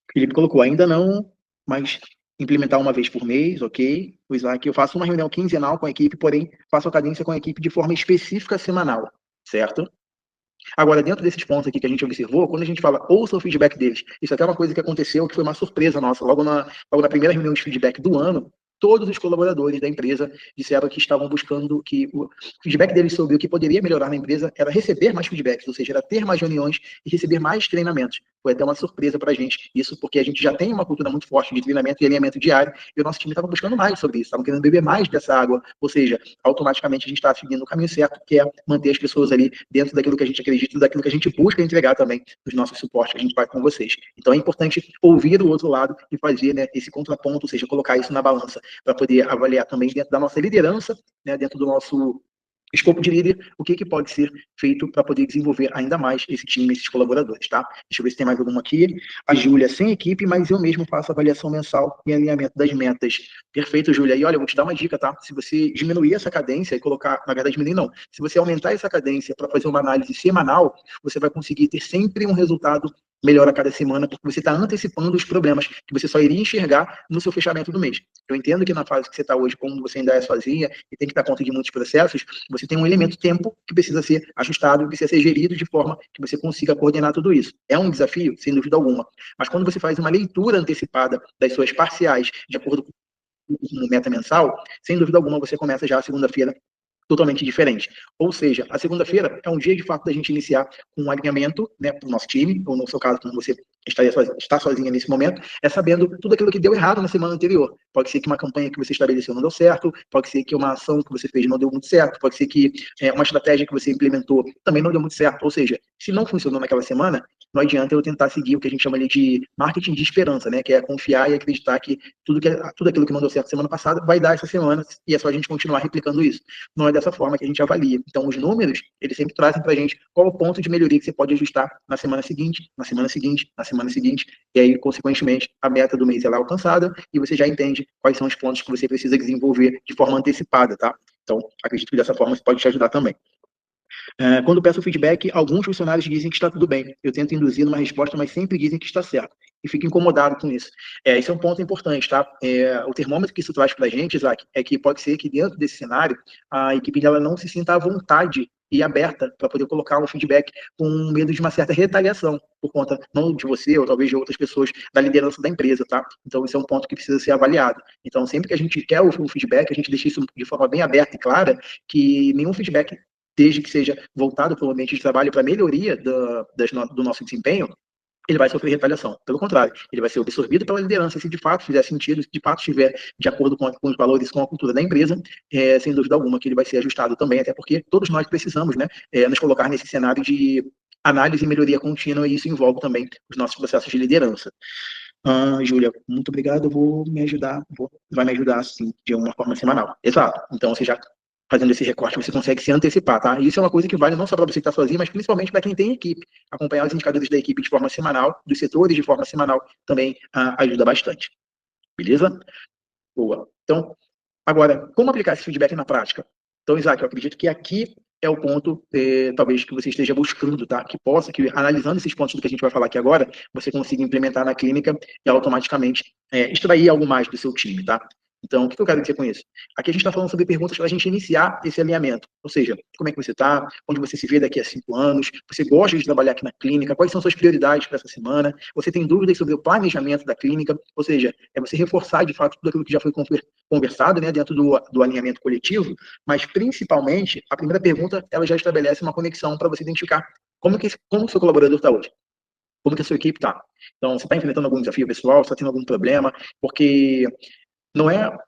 O Felipe colocou, ainda não, mas implementar uma vez por mês, ok. O Isaac, eu faço uma reunião quinzenal com a equipe, porém faço a cadência com a equipe de forma específica semanal, certo? Agora, dentro desses pontos aqui que a gente observou, quando a gente fala ouça o feedback deles, isso até é uma coisa que aconteceu, que foi uma surpresa nossa. Logo na primeira reunião de feedback do ano, todos os colaboradores da empresa disseram que estavam buscando que o feedback deles sobre o que poderia melhorar na empresa era receber mais feedbacks, ou seja, era ter mais reuniões e receber mais treinamentos. Foi até uma surpresa para a gente isso, porque a gente já tem uma cultura muito forte de treinamento e alinhamento diário, e o nosso time estava buscando mais sobre isso, estavam querendo beber mais dessa água, ou seja, automaticamente a gente está seguindo o caminho certo, que é manter as pessoas ali dentro daquilo que a gente acredita, daquilo que a gente busca entregar também nos nossos suportes que a gente faz com vocês. Então é importante ouvir o outro lado e fazer, né, esse contraponto, ou seja, colocar isso na balança, para poder avaliar também dentro da nossa liderança, né, dentro do nosso escopo de líder, o que pode ser feito para poder desenvolver ainda mais esse time, esses colaboradores, tá? Deixa eu ver se tem mais alguma aqui. A Júlia, sem equipe, mas eu mesmo faço avaliação mensal e alinhamento das metas. Perfeito, Júlia. E olha, eu vou te dar uma dica, tá? Se você diminuir essa cadência e colocar, na verdade, diminuir não. Se você aumentar essa cadência para fazer uma análise semanal, você vai conseguir ter sempre um resultado melhor a cada semana, porque você está antecipando os problemas que você só iria enxergar no seu fechamento do mês. Eu entendo que na fase que você está hoje, como você ainda é sozinha e tem que dar conta de muitos processos, você tem um elemento tempo que precisa ser ajustado, que precisa ser gerido de forma que você consiga coordenar tudo isso. É um desafio, sem dúvida alguma. Mas quando você faz uma leitura antecipada das suas parciais, de acordo com o meta mensal, sem dúvida alguma você começa já a segunda-feira totalmente diferente. Ou seja, a segunda-feira é um dia, de fato, da gente iniciar com um alinhamento, né, para o nosso time, ou no seu caso, como você está sozinha nesse momento, é sabendo tudo aquilo que deu errado na semana anterior. Pode ser que uma campanha que você estabeleceu não deu certo, pode ser que uma ação que você fez não deu muito certo, pode ser que uma estratégia que você implementou também não deu muito certo. Ou seja, se não funcionou naquela semana, não adianta eu tentar seguir o que a gente chama ali de marketing de esperança, né, que é confiar e acreditar que tudo aquilo que não deu certo semana passada vai dar essa semana, e é só a gente continuar replicando isso. Não é dessa forma que a gente avalia. Então, os números, eles sempre trazem para a gente qual o ponto de melhoria que você pode ajustar na semana seguinte, na semana seguinte, na semana seguinte, e aí, consequentemente, a meta do mês ela é alcançada e você já entende quais são os pontos que você precisa desenvolver de forma antecipada, tá? Então, acredito que dessa forma isso pode te ajudar também. Quando peço feedback, alguns funcionários dizem que está tudo bem. Eu tento induzir numa resposta, mas sempre dizem que está certo. E fico incomodado com isso. Esse é um ponto importante, tá? O termômetro que isso traz para a gente, Isaac, é que pode ser que dentro desse cenário, a equipe dela não se sinta à vontade e aberta para poder colocar um feedback com medo de uma certa retaliação, por conta não de você ou talvez de outras pessoas da liderança da empresa, tá? Então, esse é um ponto que precisa ser avaliado. Então, sempre que a gente quer o feedback, a gente deixa isso de forma bem aberta e clara, que nenhum feedback, desde que seja voltado para o ambiente de trabalho, para a melhoria do nosso desempenho, ele vai sofrer retaliação. Pelo contrário, ele vai ser absorvido pela liderança, se de fato fizer sentido, se de fato estiver de acordo com os valores, com a cultura da empresa, sem dúvida alguma que ele vai ser ajustado também, até porque todos nós precisamos, né, nos colocar nesse cenário de análise e melhoria contínua, e isso envolve também os nossos processos de liderança. Júlia, muito obrigado, vai me ajudar, sim, de uma forma semanal. Exato. Então, você já fazendo esse recorte, você consegue se antecipar, tá? E isso é uma coisa que vale não só para você que está sozinho, mas principalmente para quem tem equipe. Acompanhar os indicadores da equipe de forma semanal, dos setores de forma semanal, também ajuda bastante. Beleza? Boa. Então, agora, como aplicar esse feedback na prática? Então, Isaac, eu acredito que aqui é o ponto, talvez, que você esteja buscando, tá? Que analisando esses pontos do que a gente vai falar aqui agora, você consiga implementar na clínica e automaticamente extrair algo mais do seu time, tá? Então, o que eu quero dizer com isso? Aqui a gente está falando sobre perguntas para a gente iniciar esse alinhamento. Ou seja, como é que você está? Onde você se vê daqui a 5 anos? Você gosta de trabalhar aqui na clínica? Quais são suas prioridades para essa semana? Você tem dúvidas sobre o planejamento da clínica? Ou seja, é você reforçar, de fato, tudo aquilo que já foi conversado, né, dentro do alinhamento coletivo, mas, principalmente, a primeira pergunta, ela já estabelece uma conexão para você identificar como o seu colaborador está hoje. Como que a sua equipe está? Então, você está enfrentando algum desafio pessoal? Você está tendo algum problema? Porque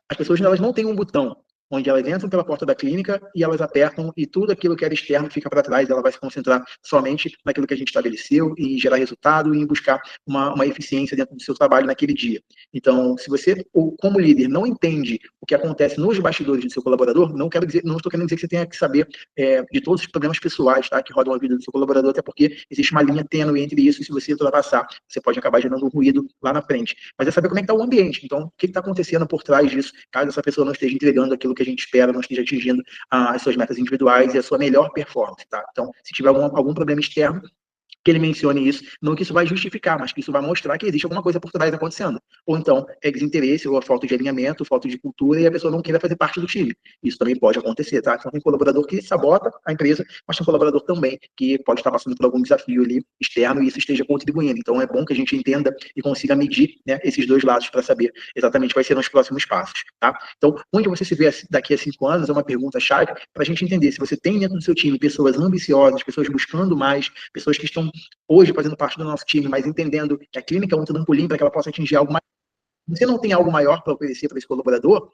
as pessoas, elas não têm um botão onde elas entram pela porta da clínica e elas apertam e tudo aquilo que era externo fica para trás, ela vai se concentrar somente naquilo que a gente estabeleceu, em gerar resultado e em buscar uma eficiência dentro do seu trabalho naquele dia. Então, se você, como líder, não entende o que acontece nos bastidores do seu colaborador, não estou querendo dizer que você tenha que saber de todos os problemas pessoais, tá, que rodam a vida do seu colaborador, até porque existe uma linha tênue entre isso, e se você ultrapassar, você pode acabar gerando um ruído lá na frente. Mas é saber como é que está o ambiente. Então, o que está acontecendo por trás disso, caso essa pessoa não esteja entregando aquilo que a gente espera, não esteja atingindo as suas metas individuais e a sua melhor performance, tá? Então, se tiver algum problema externo, que ele mencione isso, não que isso vai justificar, mas que isso vai mostrar que existe alguma coisa por trás acontecendo. Ou então, é desinteresse, ou a falta de alinhamento, falta de cultura, e a pessoa não queira fazer parte do time. Isso também pode acontecer, tá? Então, tem colaborador que sabota a empresa, mas tem colaborador também que pode estar passando por algum desafio ali externo e isso esteja contribuindo. Então, é bom que a gente entenda e consiga medir, né, esses dois lados para saber exatamente quais serão os próximos passos, tá? Então, onde você se vê daqui a 5 anos é uma pergunta-chave para a gente entender se você tem dentro do seu time pessoas ambiciosas, pessoas buscando mais, pessoas que estão hoje fazendo parte do nosso time, mas entendendo que a clínica é um trampolim para que ela possa atingir algo maior. Você não tem algo maior para oferecer para esse colaborador,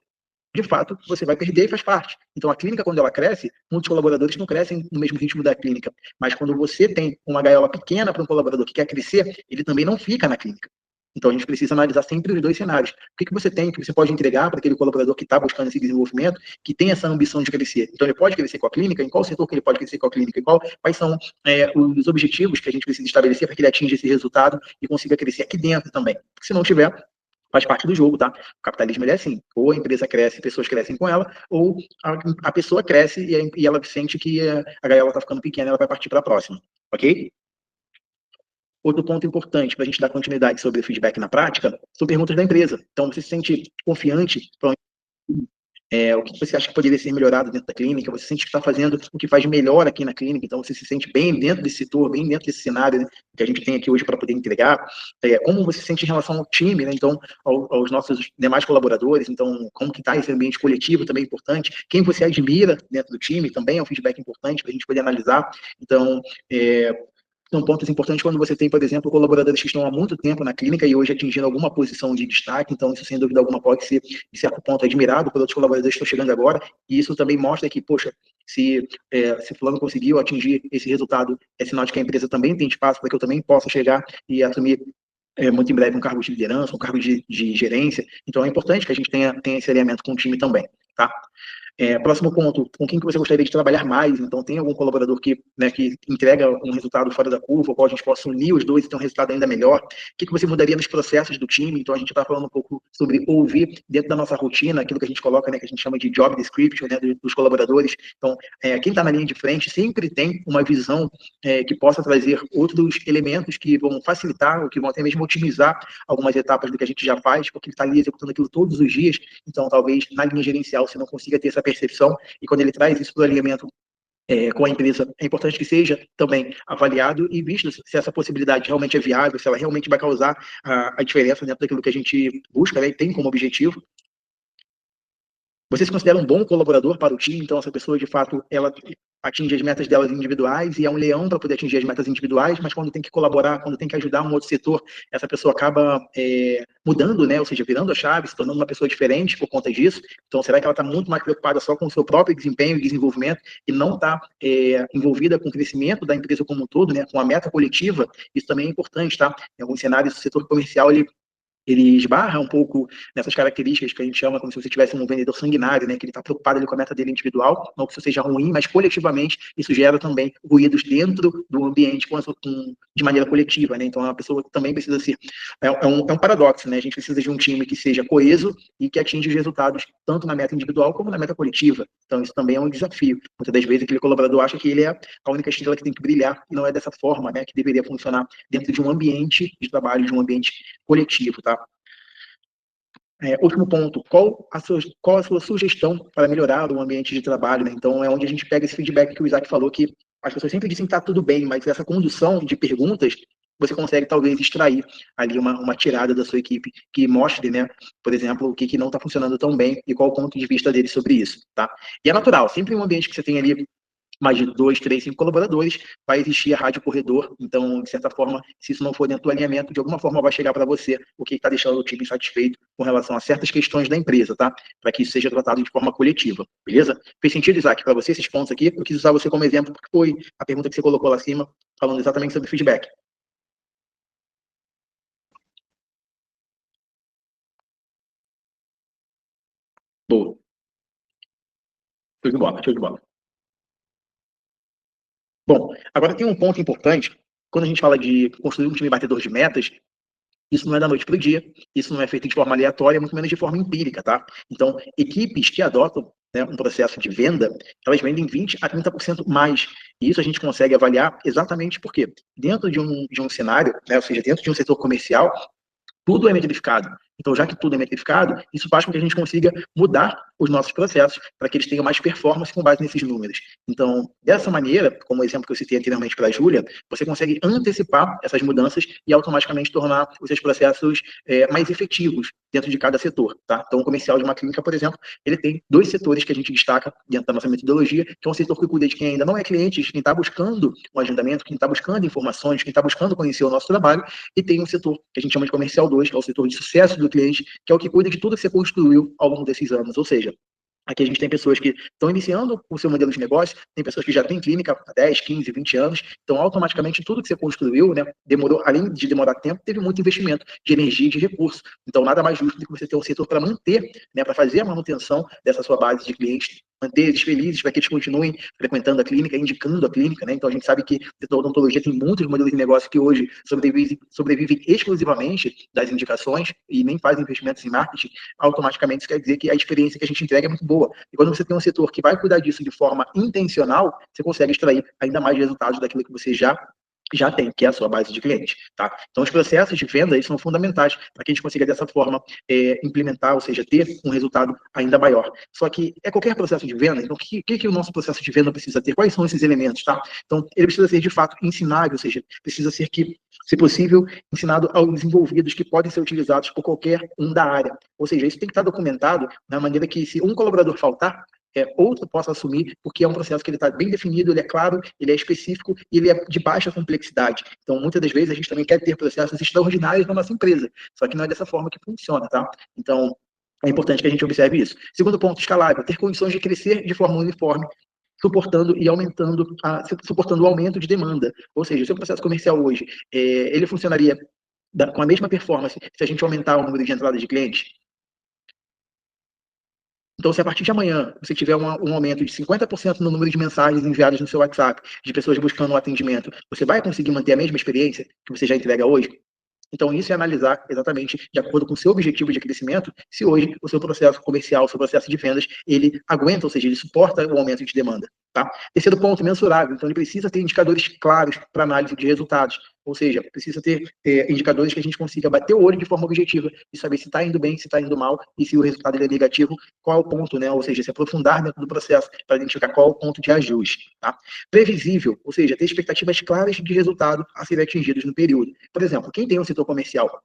de fato, você vai perder e faz parte. Então, a clínica, quando ela cresce, muitos colaboradores não crescem no mesmo ritmo da clínica. Mas quando você tem uma gaiola pequena para um colaborador que quer crescer, ele também não fica na clínica. Então, a gente precisa analisar sempre os dois cenários. O que você tem, que você pode entregar para aquele colaborador que está buscando esse desenvolvimento, que tem essa ambição de crescer. Então, ele pode crescer com a clínica, em qual setor que ele pode crescer com a clínica, quais são os objetivos que a gente precisa estabelecer para que ele atinja esse resultado e consiga crescer aqui dentro também. Porque se não tiver, faz parte do jogo, tá? O capitalismo, ele é assim, ou a empresa cresce, pessoas crescem com ela, ou a pessoa cresce e ela sente que a gaiola está ficando pequena, ela vai partir para a próxima, ok? Outro ponto importante para a gente dar continuidade sobre o feedback na prática são perguntas da empresa. Então, você se sente confiante para O que você acha que poderia ser melhorado dentro da clínica? Você sente que está fazendo o que faz melhor aqui na clínica, então você se sente bem dentro desse setor, bem dentro desse cenário, né, que a gente tem aqui hoje para poder entregar. Como você se sente em relação ao time, né, então, aos nossos demais colaboradores, então, como que está esse ambiente coletivo também é importante, quem você admira dentro do time também é um feedback importante para a gente poder analisar. Então, são pontos importantes quando você tem, por exemplo, colaboradores que estão há muito tempo na clínica e hoje atingindo alguma posição de destaque, então isso, sem dúvida alguma, pode ser, de certo ponto, admirado por outros colaboradores que estão chegando agora, e isso também mostra que, poxa, se fulano conseguiu atingir esse resultado, é sinal de que a empresa também tem espaço para que eu também possa chegar e assumir muito em breve um cargo de liderança, um cargo de gerência, então é importante que a gente tenha esse alinhamento com o time também, tá? Próximo ponto, com quem que você gostaria de trabalhar mais? Então, tem algum colaborador que entrega um resultado fora da curva, ou qual a gente possa unir os dois e ter um resultado ainda melhor? O que você mudaria nos processos do time? Então, a gente está falando um pouco sobre ouvir dentro da nossa rotina, aquilo que a gente coloca, né, que a gente chama de job description, né, dos colaboradores. Então, quem está na linha de frente sempre tem uma visão que possa trazer outros elementos que vão facilitar, ou que vão até mesmo otimizar algumas etapas do que a gente já faz, porque ele está ali executando aquilo todos os dias. Então, talvez, na linha gerencial, você não consiga ter essa percepção, e quando ele traz isso para o alinhamento com a empresa, é importante que seja também avaliado e visto se essa possibilidade realmente é viável, se ela realmente vai causar a diferença dentro daquilo que a gente busca, né, e tem como objetivo. Você se considera um bom colaborador para o time, então essa pessoa, de fato, ela atinge as metas delas individuais e é um leão para poder atingir as metas individuais, mas quando tem que colaborar, quando tem que ajudar um outro setor, essa pessoa acaba mudando, né? Ou seja, virando a chave, se tornando uma pessoa diferente por conta disso. Então, será que ela está muito mais preocupada só com o seu próprio desempenho e desenvolvimento e não está envolvida com o crescimento da empresa como um todo, né? Com a meta coletiva? Isso também é importante, tá? Em alguns cenários, o setor comercial, ele esbarra um pouco nessas características que a gente chama como se você tivesse um vendedor sanguinário, né, que ele está preocupado ali com a meta dele individual, não que isso seja ruim, mas coletivamente isso gera também ruídos dentro do ambiente de maneira coletiva, né, então é uma pessoa que também precisa ser, é um paradoxo, né, a gente precisa de um time que seja coeso e que atinja os resultados tanto na meta individual como na meta coletiva, então isso também é um desafio. Muitas das vezes aquele colaborador acha que ele é a única estrela que tem que brilhar, e não é dessa forma, né, que deveria funcionar dentro de um ambiente de trabalho, de um ambiente coletivo, tá? Último ponto, qual a sua sugestão para melhorar o ambiente de trabalho, né? Então, é onde a gente pega esse feedback que o Isaac falou, que as pessoas sempre dizem que está tudo bem, mas essa condução de perguntas, você consegue talvez extrair ali uma tirada da sua equipe que mostre, né, por exemplo, o que não está funcionando tão bem e qual o ponto de vista dele sobre isso, tá? E é natural, sempre em um ambiente que você tem ali mais de 2, 3, 5 colaboradores, vai existir a rádio corredor, então, de certa forma, se isso não for dentro do alinhamento, de alguma forma vai chegar para você o que está deixando o time insatisfeito com relação a certas questões da empresa, tá? Para que isso seja tratado de forma coletiva, beleza? Fez sentido, Isaac, para você esses pontos aqui? Eu quis usar você como exemplo, porque foi a pergunta que você colocou lá acima, falando exatamente sobre feedback. Boa. Show de bola, show de bola. Bom, agora tem um ponto importante, quando a gente fala de construir um time batedor de metas, isso não é da noite para o dia, isso não é feito de forma aleatória, muito menos de forma empírica, tá? Então, equipes que adotam, né, um processo de venda, elas vendem 20% a 30% mais. E isso a gente consegue avaliar exatamente porque dentro de um cenário, né, ou seja, dentro de um setor comercial, tudo é metrificado. Então, já que tudo é metrificado, isso faz com que a gente consiga mudar os nossos processos para que eles tenham mais performance com base nesses números. Então, dessa maneira, como o exemplo que eu citei anteriormente para a Júlia, você consegue antecipar essas mudanças e automaticamente tornar os seus processos mais efetivos dentro de cada setor, tá? Então, o comercial de uma clínica, por exemplo, ele tem 2 setores que a gente destaca dentro da nossa metodologia, que é um setor que cuida de quem ainda não é cliente, de quem está buscando um agendamento, quem está buscando informações, quem está buscando conhecer o nosso trabalho, e tem um setor que a gente chama de comercial 2, que é o setor de sucesso do cliente, que é o que cuida de tudo que você construiu ao longo desses anos. Ou seja, aqui a gente tem pessoas que estão iniciando o seu modelo de negócio, tem pessoas que já têm clínica há 10, 15, 20 anos, então automaticamente tudo que você construiu, né, demorou, além de demorar tempo, teve muito investimento de energia e de recurso. Então nada mais justo do que você ter um setor para manter, né, para fazer a manutenção dessa sua base de clientes, manter eles felizes, para que eles continuem frequentando a clínica, indicando a clínica, né? Então a gente sabe que a odontologia tem muitos modelos de negócio que hoje sobrevivem exclusivamente das indicações e nem fazem investimentos em marketing. Automaticamente isso quer dizer que a experiência que a gente entrega é muito boa. E quando você tem um setor que vai cuidar disso de forma intencional, você consegue extrair ainda mais resultados daquilo que você já já tem, que é a sua base de clientes, tá? Então, os processos de venda, eles são fundamentais para que a gente consiga, dessa forma, implementar, ou seja, ter um resultado ainda maior. Só que é qualquer processo de venda, então, o que o nosso processo de venda precisa ter? Quais são esses elementos, tá? Então, ele precisa ser, de fato, ensinável, ou seja, precisa ser, se possível, ensinado aos envolvidos, que podem ser utilizados por qualquer um da área. Ou seja, isso tem que estar documentado da maneira que, se um colaborador faltar, outro possa assumir, porque é um processo que ele está bem definido, ele é claro, ele é específico e ele é de baixa complexidade. Então, muitas das vezes, a gente também quer ter processos extraordinários na nossa empresa, só que não é dessa forma que funciona, tá? Então, é importante que a gente observe isso. Segundo ponto, escalável, ter condições de crescer de forma uniforme, suportando e aumentando, suportando o aumento de demanda. Ou seja, o seu processo comercial hoje, ele funcionaria com a mesma performance se a gente aumentar o número de entradas de clientes? Então, se a partir de amanhã você tiver um aumento de 50% no número de mensagens enviadas no seu WhatsApp, de pessoas buscando um atendimento, você vai conseguir manter a mesma experiência que você já entrega hoje? Então, isso é analisar exatamente de acordo com o seu objetivo de crescimento, se hoje o seu processo comercial, o seu processo de vendas, ele aguenta, ou seja, ele suporta o aumento de demanda. Tá? Terceiro ponto, mensurável. Então, ele precisa ter indicadores claros para análise de resultados. Ou seja, precisa ter indicadores que a gente consiga bater o olho de forma objetiva e saber se está indo bem, se está indo mal, e se o resultado ele é negativo, qual é o ponto, né? Ou seja, se aprofundar dentro do processo para identificar qual é o ponto de ajuste. Tá? Previsível, ou seja, ter expectativas claras de resultado a serem atingidos no período. Por exemplo, quem tem um setor comercial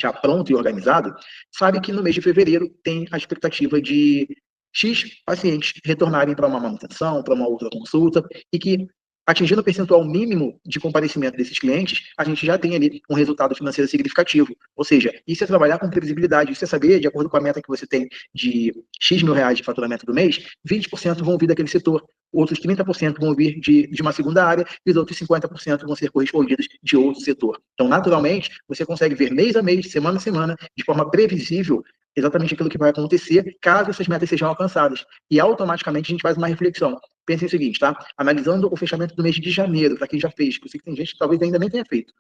já pronto e organizado, sabe que no mês de fevereiro tem a expectativa de X pacientes retornarem para uma manutenção, para uma outra consulta, e que, atingindo o percentual mínimo de comparecimento desses clientes, a gente já tem ali um resultado financeiro significativo. Ou seja, isso é trabalhar com previsibilidade, isso é saber, de acordo com a meta que você tem de X mil reais de faturamento do mês, 20% vão vir daquele setor, outros 30% vão vir de uma segunda área, e os outros 50% vão ser correspondidos de outro setor. Então, naturalmente, você consegue ver mês a mês, semana a semana, de forma previsível, exatamente aquilo que vai acontecer caso essas metas sejam alcançadas. E automaticamente a gente faz uma reflexão. Pense o seguinte, tá? Analisando o fechamento do mês de janeiro, para quem já fez, que eu sei que tem gente que talvez ainda nem tenha feito.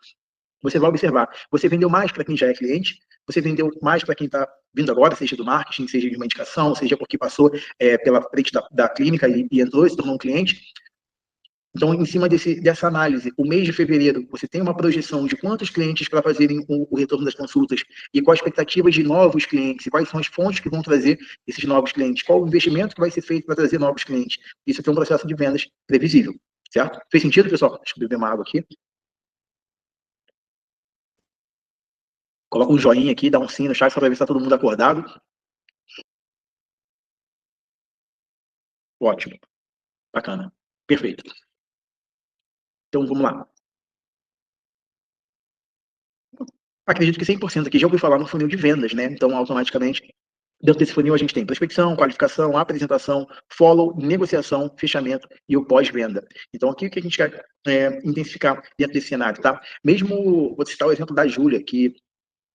Você vai observar, você vendeu mais para quem já é cliente, você vendeu mais para quem está vindo agora, seja do marketing, seja de uma indicação, seja porque passou pela frente da clínica e entrou e se tornou um cliente. Então, em cima dessa análise, o mês de fevereiro, você tem uma projeção de quantos clientes para fazerem o retorno das consultas e qual a expectativa de novos clientes, e quais são as fontes que vão trazer esses novos clientes, qual o investimento que vai ser feito para trazer novos clientes. Isso aqui é um processo de vendas previsível, certo? Fez sentido, pessoal? Deixa eu beber uma água aqui. Coloca um joinha aqui, dá um sim no chat só para ver se está todo mundo acordado. Ótimo. Bacana. Perfeito. Então, vamos lá. Acredito que 100% aqui já ouviu falar no funil de vendas, né? Então, automaticamente, dentro desse funil a gente tem prospecção, qualificação, apresentação, follow, negociação, fechamento e o pós-venda. Então, aqui o que a gente quer intensificar dentro desse cenário, tá? Mesmo, vou citar o exemplo da Júlia, que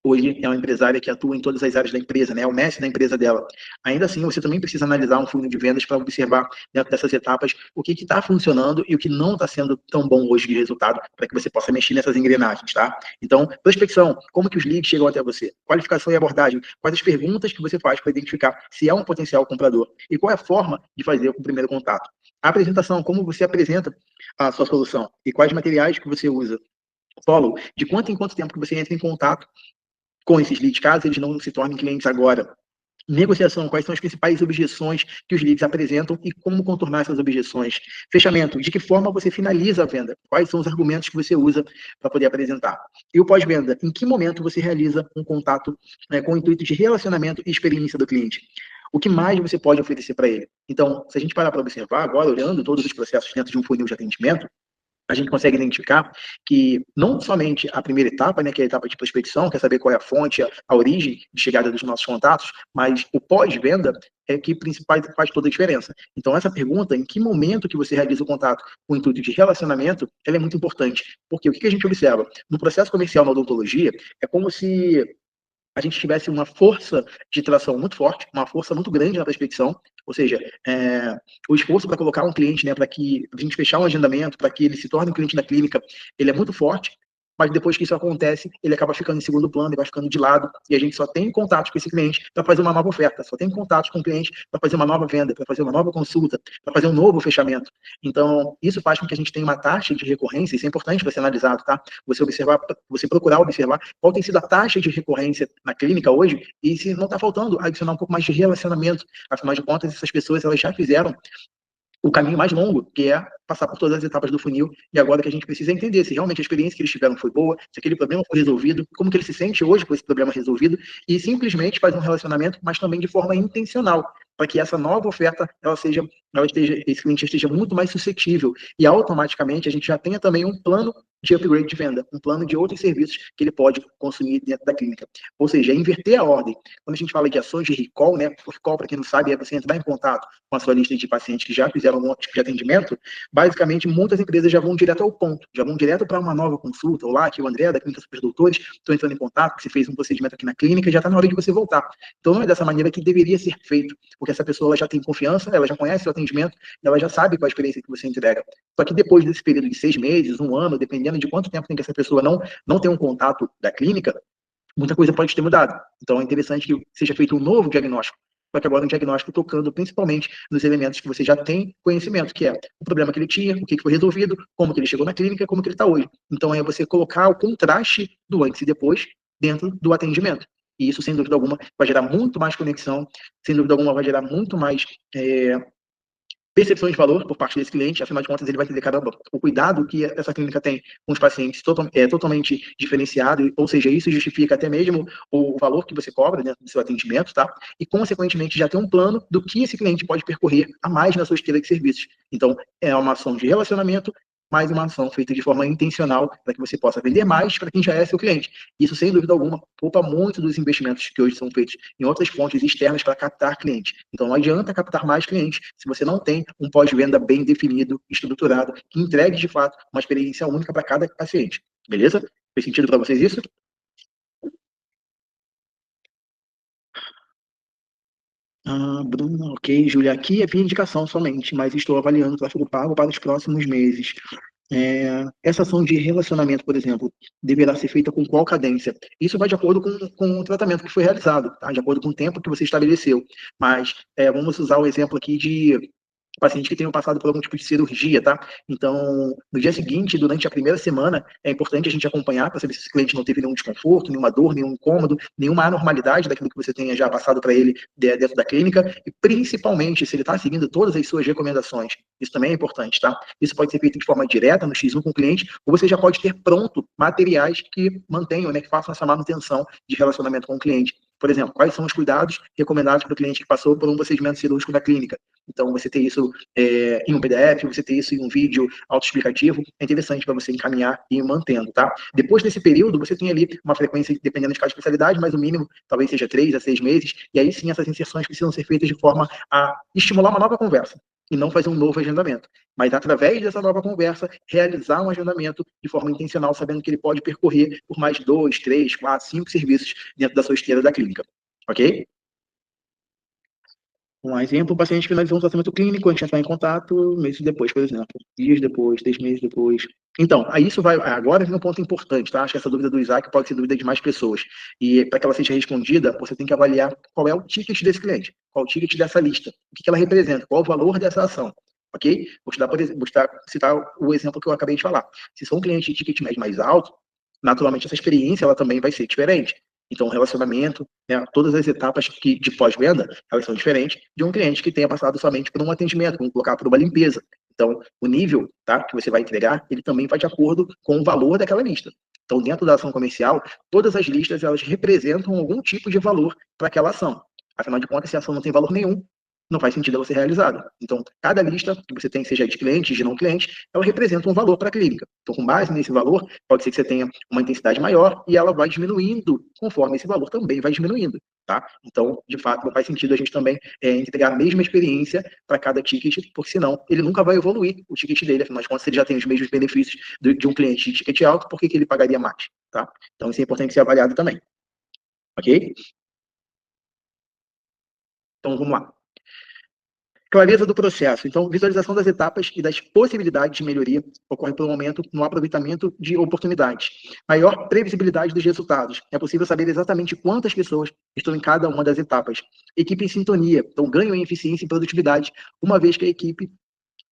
hoje é uma empresária que atua em todas as áreas da empresa, né? É o mestre da empresa dela. Ainda assim, você também precisa analisar um funil de vendas para observar dentro dessas etapas o que está funcionando e o que não está sendo tão bom hoje de resultado, para que você possa mexer nessas engrenagens, tá? Então, prospecção, como que os leads chegam até você? Qualificação e abordagem, quais as perguntas que você faz para identificar se é um potencial comprador? E qual é a forma de fazer o primeiro contato? A apresentação, como você apresenta a sua solução? E quais materiais que você usa? Follow, de quanto em quanto tempo que você entra em contato com esses leads, caso eles não se tornem clientes agora. Negociação, quais são as principais objeções que os leads apresentam e como contornar essas objeções. Fechamento, de que forma você finaliza a venda, quais são os argumentos que você usa para poder apresentar. E o pós-venda, em que momento você realiza um contato com o intuito de relacionamento e experiência do cliente. O que mais você pode oferecer para ele? Então, se a gente parar para observar agora, olhando todos os processos dentro de um funil de atendimento, a gente consegue identificar que não somente a primeira etapa, né, que é a etapa de prospecção, quer saber qual é a fonte, a origem de chegada dos nossos contatos, mas o pós-venda é que faz toda a diferença. Então, essa pergunta, em que momento que você realiza o contato com o intuito de relacionamento, ela é muito importante. Porque o que a gente observa? No processo comercial na odontologia, é como se a gente tivesse uma força de tração muito forte, uma força muito grande na prospecção, ou seja, o esforço para colocar um cliente, né, para que a gente fechar um agendamento, para que ele se torne um cliente da clínica, ele é muito forte, mas depois que isso acontece, ele acaba ficando em segundo plano, ele vai ficando de lado, e a gente só tem contato com esse cliente para fazer uma nova oferta, só tem contato com o cliente para fazer uma nova venda, para fazer uma nova consulta, para fazer um novo fechamento. Então, isso faz com que a gente tenha uma taxa de recorrência, isso é importante para ser analisado, tá? Você observar, você procurar observar qual tem sido a taxa de recorrência na clínica hoje, e se não está faltando adicionar um pouco mais de relacionamento. Afinal de contas, essas pessoas, elas já fizeram o caminho mais longo, que é passar por todas as etapas do funil, e agora que a gente precisa entender se realmente a experiência que eles tiveram foi boa, se aquele problema foi resolvido, como que ele se sente hoje com esse problema resolvido, e simplesmente fazer um relacionamento, mas também de forma intencional, para que essa nova oferta, esse cliente esteja muito mais suscetível, e automaticamente a gente já tenha também um plano de upgrade de venda, um plano de outros serviços que ele pode consumir dentro da clínica. Ou seja, inverter a ordem. Quando a gente fala de ações de recall, né? O recall, para quem não sabe, é você entrar em contato com a sua lista de pacientes que já fizeram um tipo de atendimento. Basicamente, muitas empresas já vão direto ao ponto, já vão direto para uma nova consulta. Olá, aqui é o André, da Clínica Superdoutores, estou entrando em contato, que você fez um procedimento aqui na clínica, já está na hora de você voltar. Então, não é dessa maneira que deveria ser feito, porque essa pessoa ela já tem confiança, ela já conhece o atendimento, ela já sabe qual a experiência que você entrega. Só que depois desse período de 6 meses, 1 ano, dependendo de quanto tempo tem que essa pessoa não ter um contato da clínica, muita coisa pode ter mudado. Então, é interessante que seja feito um novo diagnóstico, só que agora um diagnóstico tocando principalmente nos elementos que você já tem conhecimento, que é o problema que ele tinha, o que foi resolvido, como que ele chegou na clínica, como que ele está hoje. Então, é você colocar o contraste do antes e depois dentro do atendimento. E isso, sem dúvida alguma, vai gerar muito mais conexão, sem dúvida alguma, vai gerar muito mais percepção de valor por parte desse cliente. Afinal de contas, ele vai entender, caramba, o cuidado que essa clínica tem com os pacientes é totalmente diferenciado, ou seja, isso justifica até mesmo o valor que você cobra dentro do seu atendimento, tá? E, consequentemente, já tem um plano do que esse cliente pode percorrer a mais na sua esteira de serviços. Então, é uma ação de relacionamento, mais uma ação feita de forma intencional para que você possa vender mais para quem já é seu cliente. Isso, sem dúvida alguma, poupa muito dos investimentos que hoje são feitos em outras fontes externas para captar clientes. Então, não adianta captar mais clientes se você não tem um pós-venda bem definido, estruturado, que entregue, de fato, uma experiência única para cada paciente. Beleza? Fez sentido para vocês isso? Bruno, ok. Júlia, aqui é via indicação somente, mas estou avaliando o tráfego pago para os próximos meses. Essa ação de relacionamento, por exemplo, deverá ser feita com qual cadência? Isso vai de acordo com o tratamento que foi realizado, tá? De acordo com o tempo que você estabeleceu. Mas vamos usar o exemplo aqui de pacientes que tenham passado por algum tipo de cirurgia, tá? Então, no dia seguinte, durante a primeira semana, é importante a gente acompanhar para saber se esse cliente não teve nenhum desconforto, nenhuma dor, nenhum incômodo, nenhuma anormalidade daquilo que você tenha já passado para ele dentro da clínica, e principalmente se ele está seguindo todas as suas recomendações. Isso também é importante, tá? Isso pode ser feito de forma direta no X1 com o cliente, ou você já pode ter pronto materiais que mantenham, né, que façam essa manutenção de relacionamento com o cliente. Por exemplo, quais são os cuidados recomendados para o cliente que passou por um procedimento cirúrgico na clínica? Então, você ter isso em um PDF, você ter isso em um vídeo autoexplicativo, é interessante para você encaminhar e ir mantendo, tá? Depois desse período, você tem ali uma frequência, dependendo de cada especialidade, mas o mínimo talvez seja 3 a 6 meses, e aí sim essas inserções precisam ser feitas de forma a estimular uma nova conversa, e não fazer um novo agendamento. Mas, através dessa nova conversa, realizar um agendamento de forma intencional, sabendo que ele pode percorrer por mais 2, 3, 4, 5 serviços dentro da sua esteira da clínica. Ok? Um exemplo, o paciente finalizou um tratamento clínico, a gente entrar em contato meses depois, por exemplo. Dias depois, 3 meses depois. Então, aí isso vai. Agora vem um ponto importante, tá? Acho que essa dúvida do Isaac pode ser dúvida de mais pessoas. E para que ela seja respondida, você tem que avaliar qual é o ticket desse cliente, qual o ticket dessa lista, o que ela representa, qual o valor dessa ação. Ok? Vou citar o exemplo que eu acabei de falar. Se for um cliente de ticket médio mais alto, naturalmente essa experiência ela também vai ser diferente. Então, o relacionamento, né, todas as etapas de pós-venda, elas são diferentes de um cliente que tenha passado somente por um atendimento, vamos colocar por uma limpeza. Então, o nível, tá, que você vai entregar, ele também vai de acordo com o valor daquela lista. Então, dentro da ação comercial, todas as listas, elas representam algum tipo de valor para aquela ação. Afinal de contas, se a ação não tem valor nenhum, não faz sentido ela ser realizada. Então, cada lista que você tem, seja de clientes, de não clientes, ela representa um valor para a clínica. Então, com base nesse valor, pode ser que você tenha uma intensidade maior e ela vai diminuindo conforme esse valor também vai diminuindo, tá? Então, de fato, não faz sentido a gente também entregar a mesma experiência para cada ticket, porque senão ele nunca vai evoluir o ticket dele. Afinal de contas, se ele já tem os mesmos benefícios de um cliente de ticket alto, por que ele pagaria mais, tá? Então, isso é importante ser avaliado também. Ok? Então, vamos lá. Clareza do processo. Então, visualização das etapas e das possibilidades de melhoria ocorre pelo momento no aproveitamento de oportunidades. Maior previsibilidade dos resultados. É possível saber exatamente quantas pessoas estão em cada uma das etapas. Equipe em sintonia. Então, ganho em eficiência e produtividade, uma vez que a equipe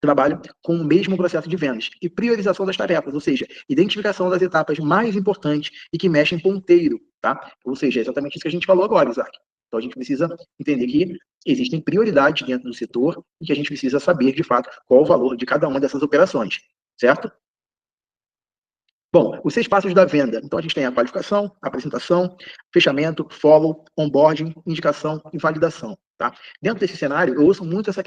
trabalha com o mesmo processo de vendas. E priorização das tarefas, ou seja, identificação das etapas mais importantes e que mexem ponteiro, tá? Ou seja, é exatamente isso que a gente falou agora, Isaac. Então, a gente precisa entender que existem prioridades dentro do setor e que a gente precisa saber, de fato, qual o valor de cada uma dessas operações, certo? Bom, os 6 passos da venda. Então, a gente tem a qualificação, apresentação, fechamento, follow, onboarding, indicação e validação. Tá? Dentro desse cenário, eu ouço muito essa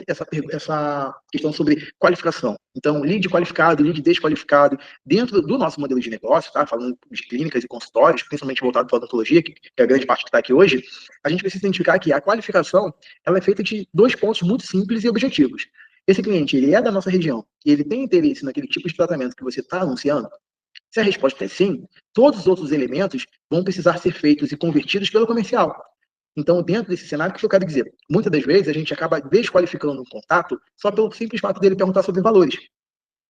questão sobre qualificação. Então, lead qualificado, lead desqualificado. Dentro do nosso modelo de negócio, tá? Falando de clínicas e consultórios, principalmente voltado para a odontologia, que é a grande parte que está aqui hoje, a gente precisa identificar que a qualificação ela é feita de 2 pontos muito simples e objetivos. Esse cliente ele é da nossa região e ele tem interesse naquele tipo de tratamento que você está anunciando. Se a resposta é sim, todos os outros elementos vão precisar ser feitos e convertidos pelo comercial. Então, dentro desse cenário, o que eu quero dizer? Muitas das vezes, a gente acaba desqualificando um contato só pelo simples fato dele perguntar sobre valores.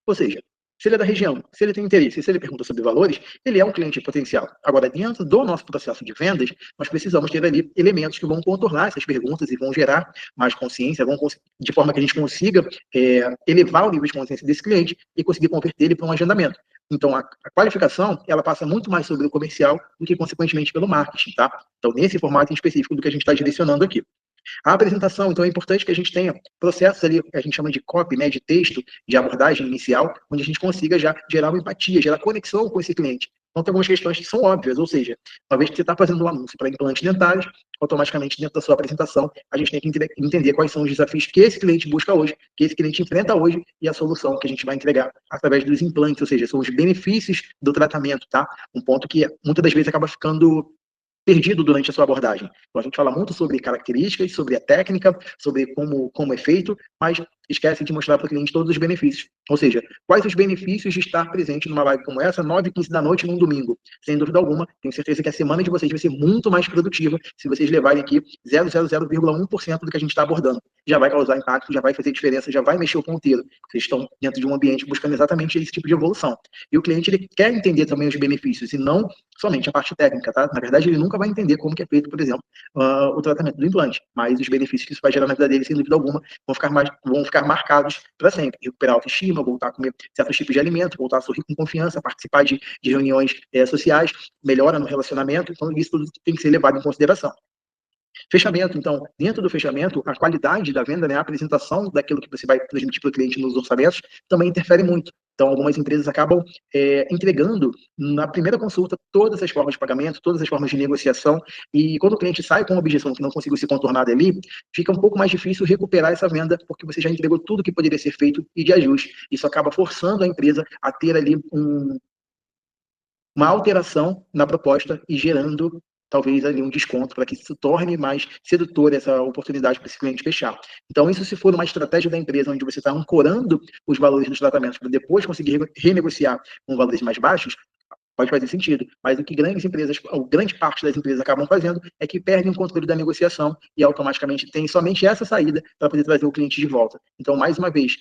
Ou seja, se ele é da região, se ele tem interesse, se ele pergunta sobre valores, ele é um cliente potencial. Agora, dentro do nosso processo de vendas, nós precisamos ter ali elementos que vão contornar essas perguntas e vão gerar mais consciência, de forma que a gente consiga elevar o nível de consciência desse cliente e conseguir converter ele para um agendamento. Então, a qualificação, ela passa muito mais sobre o comercial do que, consequentemente, pelo marketing, tá? Então, nesse formato em específico do que a gente está direcionando aqui. A apresentação, então, é importante que a gente tenha processos ali, que a gente chama de copy, né, de texto, de abordagem inicial, onde a gente consiga já gerar uma empatia, gerar conexão com esse cliente. Então, tem algumas questões que são óbvias, ou seja, uma vez que você está fazendo um anúncio para implantes dentários, automaticamente, dentro da sua apresentação, a gente tem que entender quais são os desafios que esse cliente busca hoje, que esse cliente enfrenta hoje, e a solução que a gente vai entregar através dos implantes, ou seja, são os benefícios do tratamento, tá? Um ponto que muitas das vezes acaba ficando perdido durante a sua abordagem. Então, a gente fala muito sobre características, sobre a técnica, sobre como é feito, mas esquece de mostrar para o cliente todos os benefícios. Ou seja, quais os benefícios de estar presente numa live como essa, 9h15 da noite, num domingo. Sem dúvida alguma, tenho certeza que a semana de vocês vai ser muito mais produtiva se vocês levarem aqui 0,01% do que a gente está abordando. Já vai causar impacto, já vai fazer diferença, já vai mexer o ponteiro. Vocês estão dentro de um ambiente buscando exatamente esse tipo de evolução. E o cliente ele quer entender também os benefícios e não somente a parte técnica, tá? Na verdade, ele nunca vai entender como que é feito, por exemplo, o tratamento do implante, mas os benefícios que isso vai gerar na vida dele, sem dúvida alguma, vão ficar marcados para sempre. Recuperar a autoestima, voltar a comer certos tipos de alimento, voltar a sorrir com confiança, participar de reuniões sociais, melhora no relacionamento, então isso tudo tem que ser levado em consideração. Fechamento, então, dentro do fechamento, a qualidade da venda, né, a apresentação daquilo que você vai transmitir para o cliente nos orçamentos também interfere muito. Então, algumas empresas acabam entregando na primeira consulta todas as formas de pagamento, todas as formas de negociação, e quando o cliente sai com uma objeção que não conseguiu se contornar dali, fica um pouco mais difícil recuperar essa venda, porque você já entregou tudo que poderia ser feito e de ajuste. Isso acaba forçando a empresa a ter ali uma alteração na proposta e gerando talvez ali um desconto para que se torne mais sedutor essa oportunidade para esse cliente fechar. Então, isso se for uma estratégia da empresa onde você está ancorando os valores dos tratamentos para depois conseguir renegociar com valores mais baixos, pode fazer sentido. Mas o que grandes empresas, ou grande parte das empresas acabam fazendo é que perdem o controle da negociação e automaticamente tem somente essa saída para poder trazer o cliente de volta. Então, mais uma vez,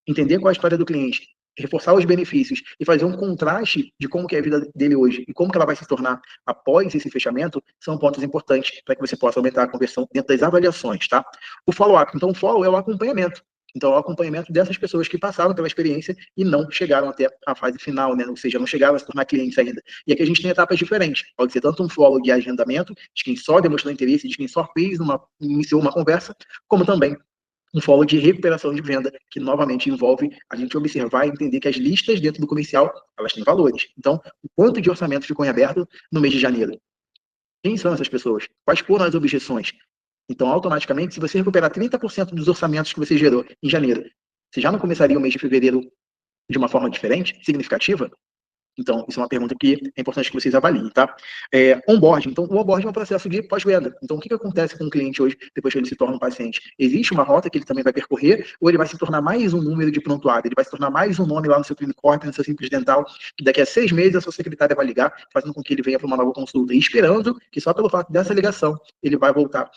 entender qual é a história do cliente, reforçar os benefícios e fazer um contraste de como que é a vida dele hoje e como que ela vai se tornar após esse fechamento, são pontos importantes para que você possa aumentar a conversão dentro das avaliações, tá? O follow-up, então o follow é o acompanhamento. Então, é o acompanhamento dessas pessoas que passaram pela experiência e não chegaram até a fase final, né? Ou seja, não chegaram a se tornar clientes ainda. E aqui a gente tem etapas diferentes. Pode ser tanto um follow de agendamento, de quem só demonstrou interesse, de quem só iniciou uma conversa, como também um follow de recuperação de venda, que novamente envolve a gente observar e entender que as listas dentro do comercial, elas têm valores. Então, o quanto de orçamento ficou em aberto no mês de janeiro? Quem são essas pessoas? Quais foram as objeções? Então, automaticamente, se você recuperar 30% dos orçamentos que você gerou em janeiro, você já não começaria o mês de fevereiro de uma forma diferente, significativa? Então, isso é uma pergunta que é importante que vocês avaliem, tá? Onboarding. Então, o onboarding é um processo de pós-venda. Então, o que acontece com o cliente hoje, depois que ele se torna um paciente? Existe uma rota que ele também vai percorrer, ou ele vai se tornar mais um número de prontuário? Ele vai se tornar mais um nome lá no seu Clinicorp, no seu Simples Dental, que daqui a 6 meses a sua secretária vai ligar, fazendo com que ele venha para uma nova consulta, e esperando que só pelo fato dessa ligação, ele vai voltar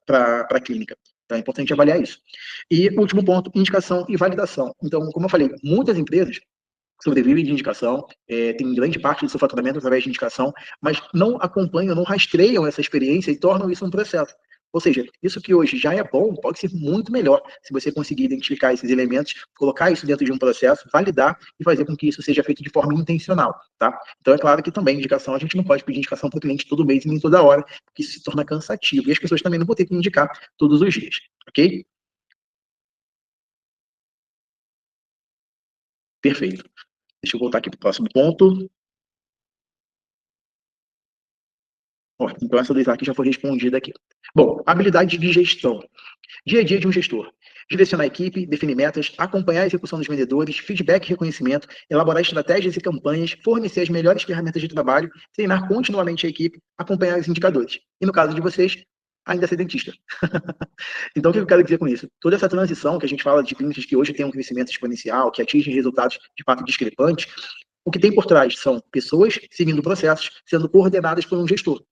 para a clínica. Então é importante avaliar isso. E último ponto, indicação e validação. Então, como eu falei, muitas empresas sobrevivem de indicação, tem grande parte do seu faturamento através de indicação, mas não acompanham, não rastreiam essa experiência e tornam isso um processo. Ou seja, isso que hoje já é bom, pode ser muito melhor se você conseguir identificar esses elementos, colocar isso dentro de um processo, validar e fazer com que isso seja feito de forma intencional, tá? Então é claro que também indicação, a gente não pode pedir indicação para o cliente todo mês e nem toda hora, porque isso se torna cansativo e as pessoas também não vão ter que indicar todos os dias, ok? Perfeito. Deixa eu voltar aqui para o próximo ponto. Então essa do Isaac já foi respondida aqui. Bom, habilidade de gestão. Dia a dia de um gestor. Direcionar a equipe, definir metas, acompanhar a execução dos vendedores, feedback e reconhecimento, elaborar estratégias e campanhas, fornecer as melhores ferramentas de trabalho, treinar continuamente a equipe, acompanhar os indicadores. E no caso de vocês, ainda ser dentista. Então, o que eu quero dizer com isso? Toda essa transição que a gente fala de clínicas que hoje têm um crescimento exponencial, que atingem resultados de fato discrepantes, o que tem por trás são pessoas seguindo processos, sendo coordenadas por um gestor.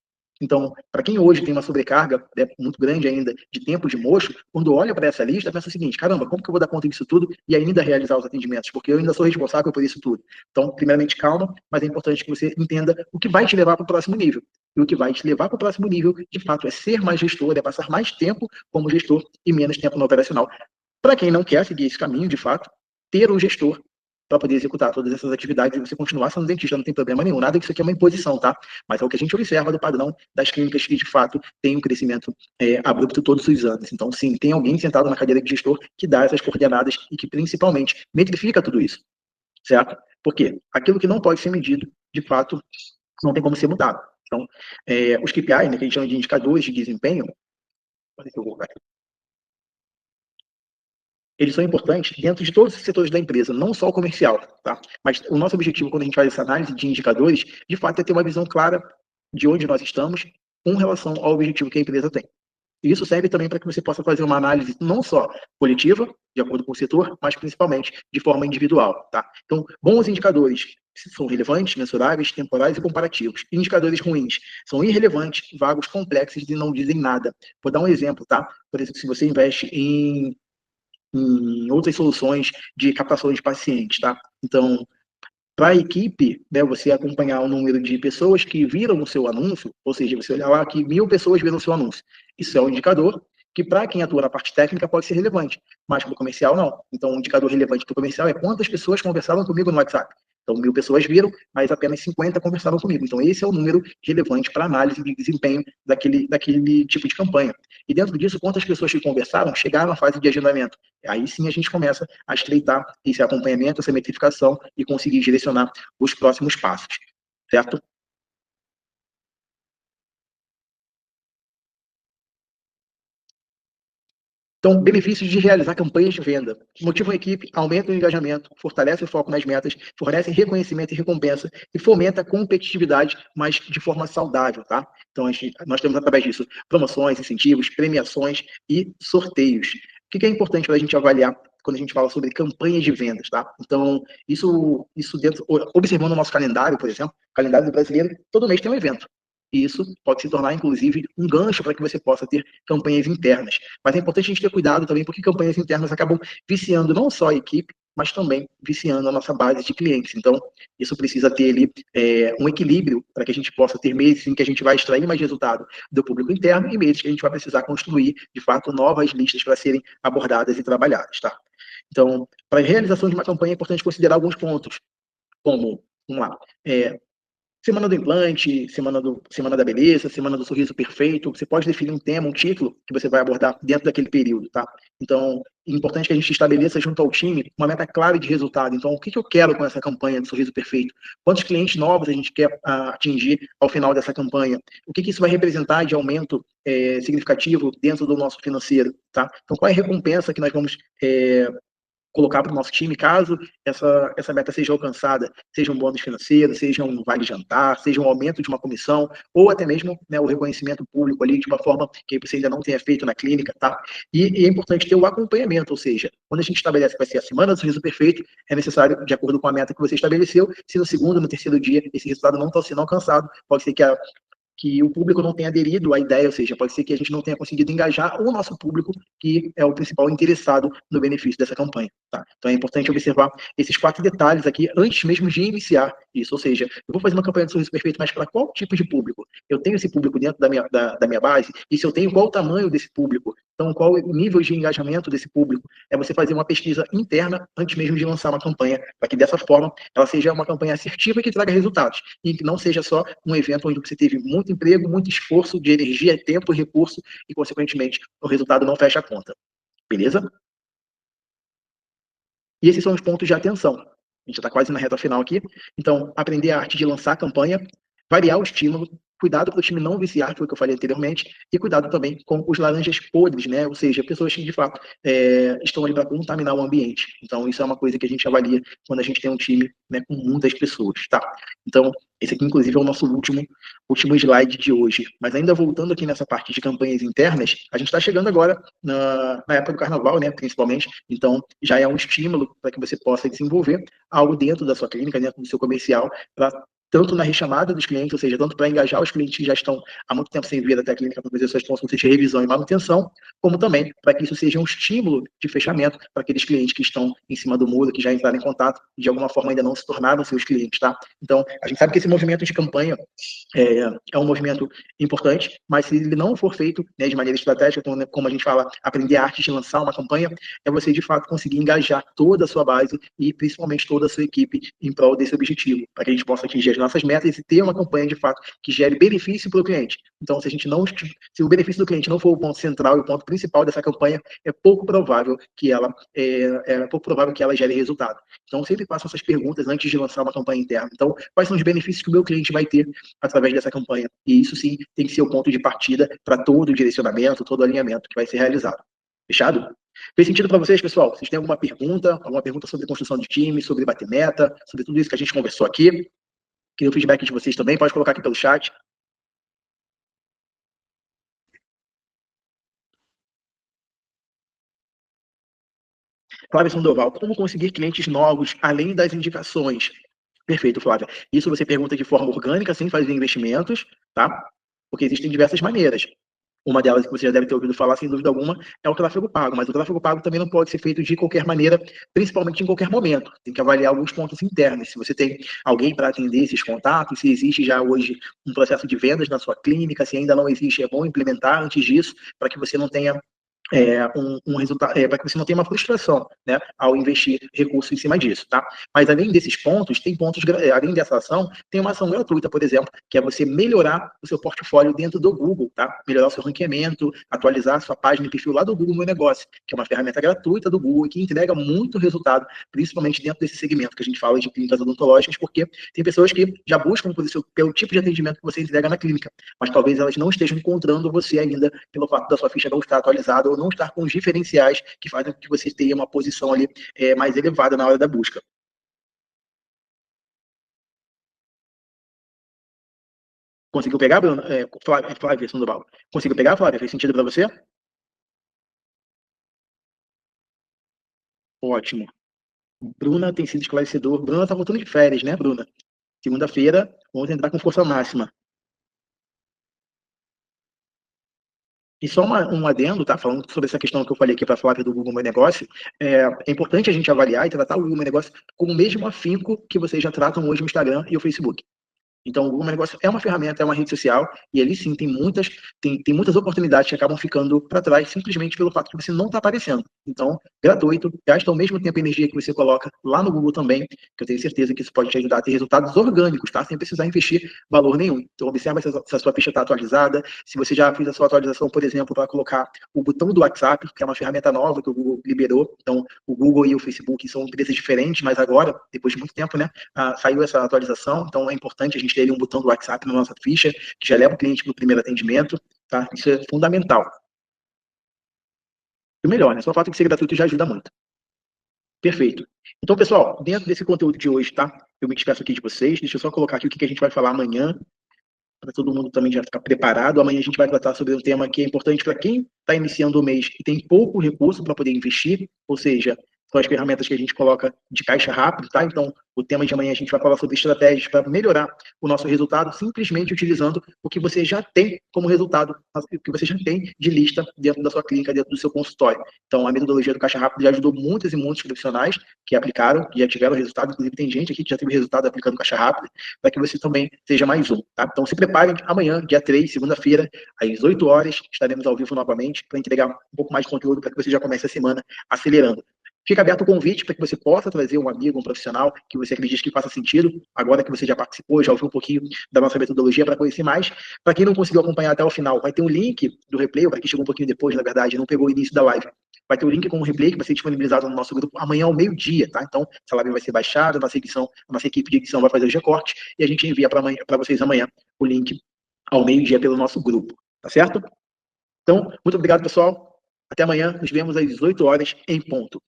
Então, para quem hoje tem uma sobrecarga muito grande ainda de tempo de mocho, quando olha para essa lista, pensa o seguinte: caramba, como que eu vou dar conta disso tudo e ainda realizar os atendimentos? Porque eu ainda sou responsável por isso tudo. Então, primeiramente, calma, mas é importante que você entenda o que vai te levar para o próximo nível. E o que vai te levar para o próximo nível, de fato, é ser mais gestor, é passar mais tempo como gestor e menos tempo no operacional. Para quem não quer seguir esse caminho, de fato, ter um gestor para poder executar todas essas atividades e você continuar sendo dentista, não tem problema nenhum, nada que isso aqui é uma imposição, tá? Mas é o que a gente observa do padrão das clínicas que, de fato, tem um crescimento abrupto todos os anos. Então, sim, tem alguém sentado na cadeira de gestor que dá essas coordenadas e que, principalmente, metrifica tudo isso, certo? Porque aquilo que não pode ser medido, de fato, não tem como ser mudado. Então, os KPI, né, que a gente chama de indicadores de desempenho, eles são importantes dentro de todos os setores da empresa, não só o comercial, tá? Mas o nosso objetivo, quando a gente faz essa análise de indicadores, de fato, é ter uma visão clara de onde nós estamos com relação ao objetivo que a empresa tem. E isso serve também para que você possa fazer uma análise não só coletiva, de acordo com o setor, mas principalmente de forma individual, tá? Então, bons indicadores são relevantes, mensuráveis, temporais e comparativos. Indicadores ruins são irrelevantes, vagos, complexos e não dizem nada. Vou dar um exemplo, tá? Por exemplo, se você investe em outras soluções de captação de pacientes, tá? Então, para a equipe, né, você acompanhar o número de pessoas que viram o seu anúncio, ou seja, você olhar lá que 1000 pessoas viram o seu anúncio. Isso é um indicador que, para quem atua na parte técnica, pode ser relevante, mas para o comercial, não. Então, um indicador relevante para o comercial é quantas pessoas conversaram comigo no WhatsApp. Então, 1000 pessoas viram, mas apenas 50 conversaram comigo. Então, esse é o número relevante para análise de desempenho daquele tipo de campanha. E dentro disso, quantas pessoas que conversaram chegaram à fase de agendamento. Aí sim a gente começa a estreitar esse acompanhamento, essa metrificação e conseguir direcionar os próximos passos, certo? Então, benefícios de realizar campanhas de venda. Motivam a equipe, aumenta o engajamento, fortalece o foco nas metas, fornece reconhecimento e recompensa e fomenta a competitividade, mas de forma saudável, tá? Então, nós temos através disso promoções, incentivos, premiações e sorteios. O que é importante para a gente avaliar quando a gente fala sobre campanhas de vendas, tá? Então, isso dentro, observando o nosso calendário, por exemplo, o calendário do brasileiro, todo mês tem um evento. E isso pode se tornar, inclusive, um gancho para que você possa ter campanhas internas. Mas é importante a gente ter cuidado também, porque campanhas internas acabam viciando não só a equipe, mas também viciando a nossa base de clientes. Então, isso precisa ter ali um equilíbrio para que a gente possa ter meses em que a gente vai extrair mais resultado do público interno e meses que a gente vai precisar construir, de fato, novas listas para serem abordadas e trabalhadas, tá? Então, para a realização de uma campanha é importante considerar alguns pontos, como, vamos lá, semana do implante, semana da beleza, semana do sorriso perfeito. Você pode definir um tema, um título que você vai abordar dentro daquele período, tá? Então, é importante que a gente estabeleça junto ao time uma meta clara de resultado. Então, o que eu quero com essa campanha do sorriso perfeito? Quantos clientes novos a gente quer atingir ao final dessa campanha? O que isso vai representar de aumento significativo dentro do nosso financeiro, tá? Então, qual é a recompensa que nós vamos colocar para o nosso time, caso essa meta seja alcançada, seja um bônus financeiro, seja um vale-jantar, seja um aumento de uma comissão, ou até mesmo, né, o reconhecimento público ali de uma forma que você ainda não tenha feito na clínica, tá? E é importante ter o acompanhamento, ou seja, quando a gente estabelece que vai ser a semana do sorriso perfeito, é necessário, de acordo com a meta que você estabeleceu, se no segundo, no terceiro dia, esse resultado não está sendo alcançado, pode ser que que o público não tenha aderido à ideia, ou seja, pode ser que a gente não tenha conseguido engajar o nosso público, que é o principal interessado no benefício dessa campanha, tá? Então é importante observar esses 4 detalhes aqui antes mesmo de iniciar isso, ou seja, eu vou fazer uma campanha de sorriso perfeito, mas para qual tipo de público? Eu tenho esse público dentro da minha base, e se eu tenho, qual o tamanho desse público? Então, qual o nível de engajamento desse público? É você fazer uma pesquisa interna antes mesmo de lançar uma campanha, para que dessa forma ela seja uma campanha assertiva e que traga resultados, e que não seja só um evento onde você teve muito emprego, muito esforço de energia, tempo e recurso, e consequentemente o resultado não fecha a conta. Beleza? E esses são os pontos de atenção. A gente já está quase na reta final aqui. Então, aprender a arte de lançar a campanha, variar o estímulo, cuidado para o time não viciar, que foi o que eu falei anteriormente, e cuidado também com os laranjas podres, né? Ou seja, pessoas que de fato estão ali para contaminar o ambiente. Então, isso é uma coisa que a gente avalia quando a gente tem um time, né, com muitas pessoas, tá? Então, esse aqui, inclusive, é o nosso último slide de hoje. Mas ainda voltando aqui nessa parte de campanhas internas, a gente está chegando agora na época do carnaval, né, principalmente. Então, já é um estímulo para que você possa desenvolver algo dentro da sua clínica, dentro do seu comercial, para tanto na rechamada dos clientes, ou seja, tanto para engajar os clientes que já estão há muito tempo sem vir até a clínica para fazer suas consultas de revisão e manutenção, como também para que isso seja um estímulo de fechamento para aqueles clientes que estão em cima do muro, que já entraram em contato e de alguma forma ainda não se tornaram seus clientes, tá? Então, a gente sabe que esse movimento de campanha é um movimento importante, mas se ele não for feito, né, de maneira estratégica, então, né, como a gente fala, aprender a arte de lançar uma campanha, é você de fato conseguir engajar toda a sua base e principalmente toda a sua equipe em prol desse objetivo, para que a gente possa atingir as nossas metas e ter uma campanha de fato que gere benefício para o cliente. Então, se o benefício do cliente não for o ponto central e o ponto principal dessa campanha, é pouco provável que ela gere resultado. Então, sempre façam essas perguntas antes de lançar uma campanha interna. Então, quais são os benefícios que o meu cliente vai ter através dessa campanha? E isso sim tem que ser o ponto de partida para todo o direcionamento, todo o alinhamento que vai ser realizado. Fechado? Fez sentido para vocês, pessoal? Vocês têm alguma pergunta sobre construção de time, sobre bater meta, sobre tudo isso que a gente conversou aqui? Queria o feedback de vocês também, pode colocar aqui pelo chat. Flávia Sandoval, como conseguir clientes novos além das indicações? Perfeito, Flávia. Isso você pergunta de forma orgânica, sem fazer investimentos, tá? Porque existem diversas maneiras. Uma delas que você já deve ter ouvido falar, sem dúvida alguma, é o tráfego pago. Mas o tráfego pago também não pode ser feito de qualquer maneira, principalmente em qualquer momento. Tem que avaliar alguns pontos internos. Se você tem alguém para atender esses contatos, se existe já hoje um processo de vendas na sua clínica, se ainda não existe, é bom implementar antes disso, para que você não tenha um resultado, para que você não tenha uma frustração, né, ao investir recursos em cima disso, tá? Mas além desses pontos, além dessa ação, tem uma ação gratuita, por exemplo, que é você melhorar o seu portfólio dentro do Google, tá? Melhorar o seu ranqueamento, atualizar a sua página e perfil lá do Google Meu Negócio, que é uma ferramenta gratuita do Google e que entrega muito resultado, principalmente dentro desse segmento que a gente fala de clínicas odontológicas, porque tem pessoas que já buscam pelo tipo de atendimento que você entrega na clínica, mas talvez elas não estejam encontrando você ainda pelo fato da sua ficha não estar atualizada ou não estar com os diferenciais que fazem com que você tenha uma posição ali mais elevada na hora da busca. Conseguiu pegar, Bruno? Flávia Sandoval? Conseguiu pegar, Flávia? Fez sentido para você? Ótimo. Bruna tem sido esclarecedor. Bruna está voltando de férias, né, Bruna? Segunda-feira, vamos entrar com força máxima. E só um adendo, tá? Falando sobre essa questão que eu falei aqui para a Flávia do Google Meu Negócio, é importante a gente avaliar e tratar o Google Meu Negócio com o mesmo afinco que vocês já tratam hoje no Instagram e o Facebook. Então, o Google Meu Negócio é uma ferramenta, é uma rede social, e ali sim tem muitas oportunidades que acabam ficando para trás simplesmente pelo fato que você não está aparecendo. Então, gratuito, gasta o mesmo tempo e energia que você coloca lá no Google também, que eu tenho certeza que isso pode te ajudar a ter resultados orgânicos, tá? Sem precisar investir valor nenhum. Então, observa se a sua ficha está atualizada, se você já fez a sua atualização, por exemplo, para colocar o botão do WhatsApp, que é uma ferramenta nova que o Google liberou. Então, o Google e o Facebook são empresas diferentes, mas agora, depois de muito tempo, né, saiu essa atualização, então é importante a gente ter ali um botão do WhatsApp na nossa ficha, que já leva o cliente para o primeiro atendimento, tá? Isso é fundamental. E o melhor, né? Só o fato de ser gratuito já ajuda muito. Perfeito. Então, pessoal, dentro desse conteúdo de hoje, tá? Eu me despeço aqui de vocês. Deixa eu só colocar aqui o que a gente vai falar amanhã, para todo mundo também já ficar preparado. Amanhã a gente vai tratar sobre um tema que é importante para quem está iniciando o mês e tem pouco recurso para poder investir, ou seja, são as ferramentas que a gente coloca de caixa rápido, tá? Então, o tema de amanhã a gente vai falar sobre estratégias para melhorar o nosso resultado, simplesmente utilizando o que você já tem como resultado, o que você já tem de lista dentro da sua clínica, dentro do seu consultório. Então, a metodologia do caixa rápido já ajudou muitos e muitos profissionais que aplicaram e já tiveram resultado. Inclusive, tem gente aqui que já teve resultado aplicando caixa rápido, para que você também seja mais um, tá? Então, se preparem, amanhã, dia 3, segunda-feira, às 8 horas, estaremos ao vivo novamente para entregar um pouco mais de conteúdo para que você já comece a semana acelerando. Fica aberto o convite para que você possa trazer um amigo, um profissional que você acredite que faça sentido, agora que você já participou, já ouviu um pouquinho da nossa metodologia para conhecer mais. Para quem não conseguiu acompanhar até o final, vai ter um link do replay, para quem chegou um pouquinho depois, na verdade, não pegou o início da live. Vai ter o link com o replay que vai ser disponibilizado no nosso grupo amanhã ao meio-dia, tá? Então, essa live vai ser baixada, a nossa equipe de edição vai fazer os recortes e a gente envia para vocês amanhã o link ao meio-dia pelo nosso grupo, tá certo? Então, muito obrigado, pessoal. Até amanhã, nos vemos às 8 horas em ponto.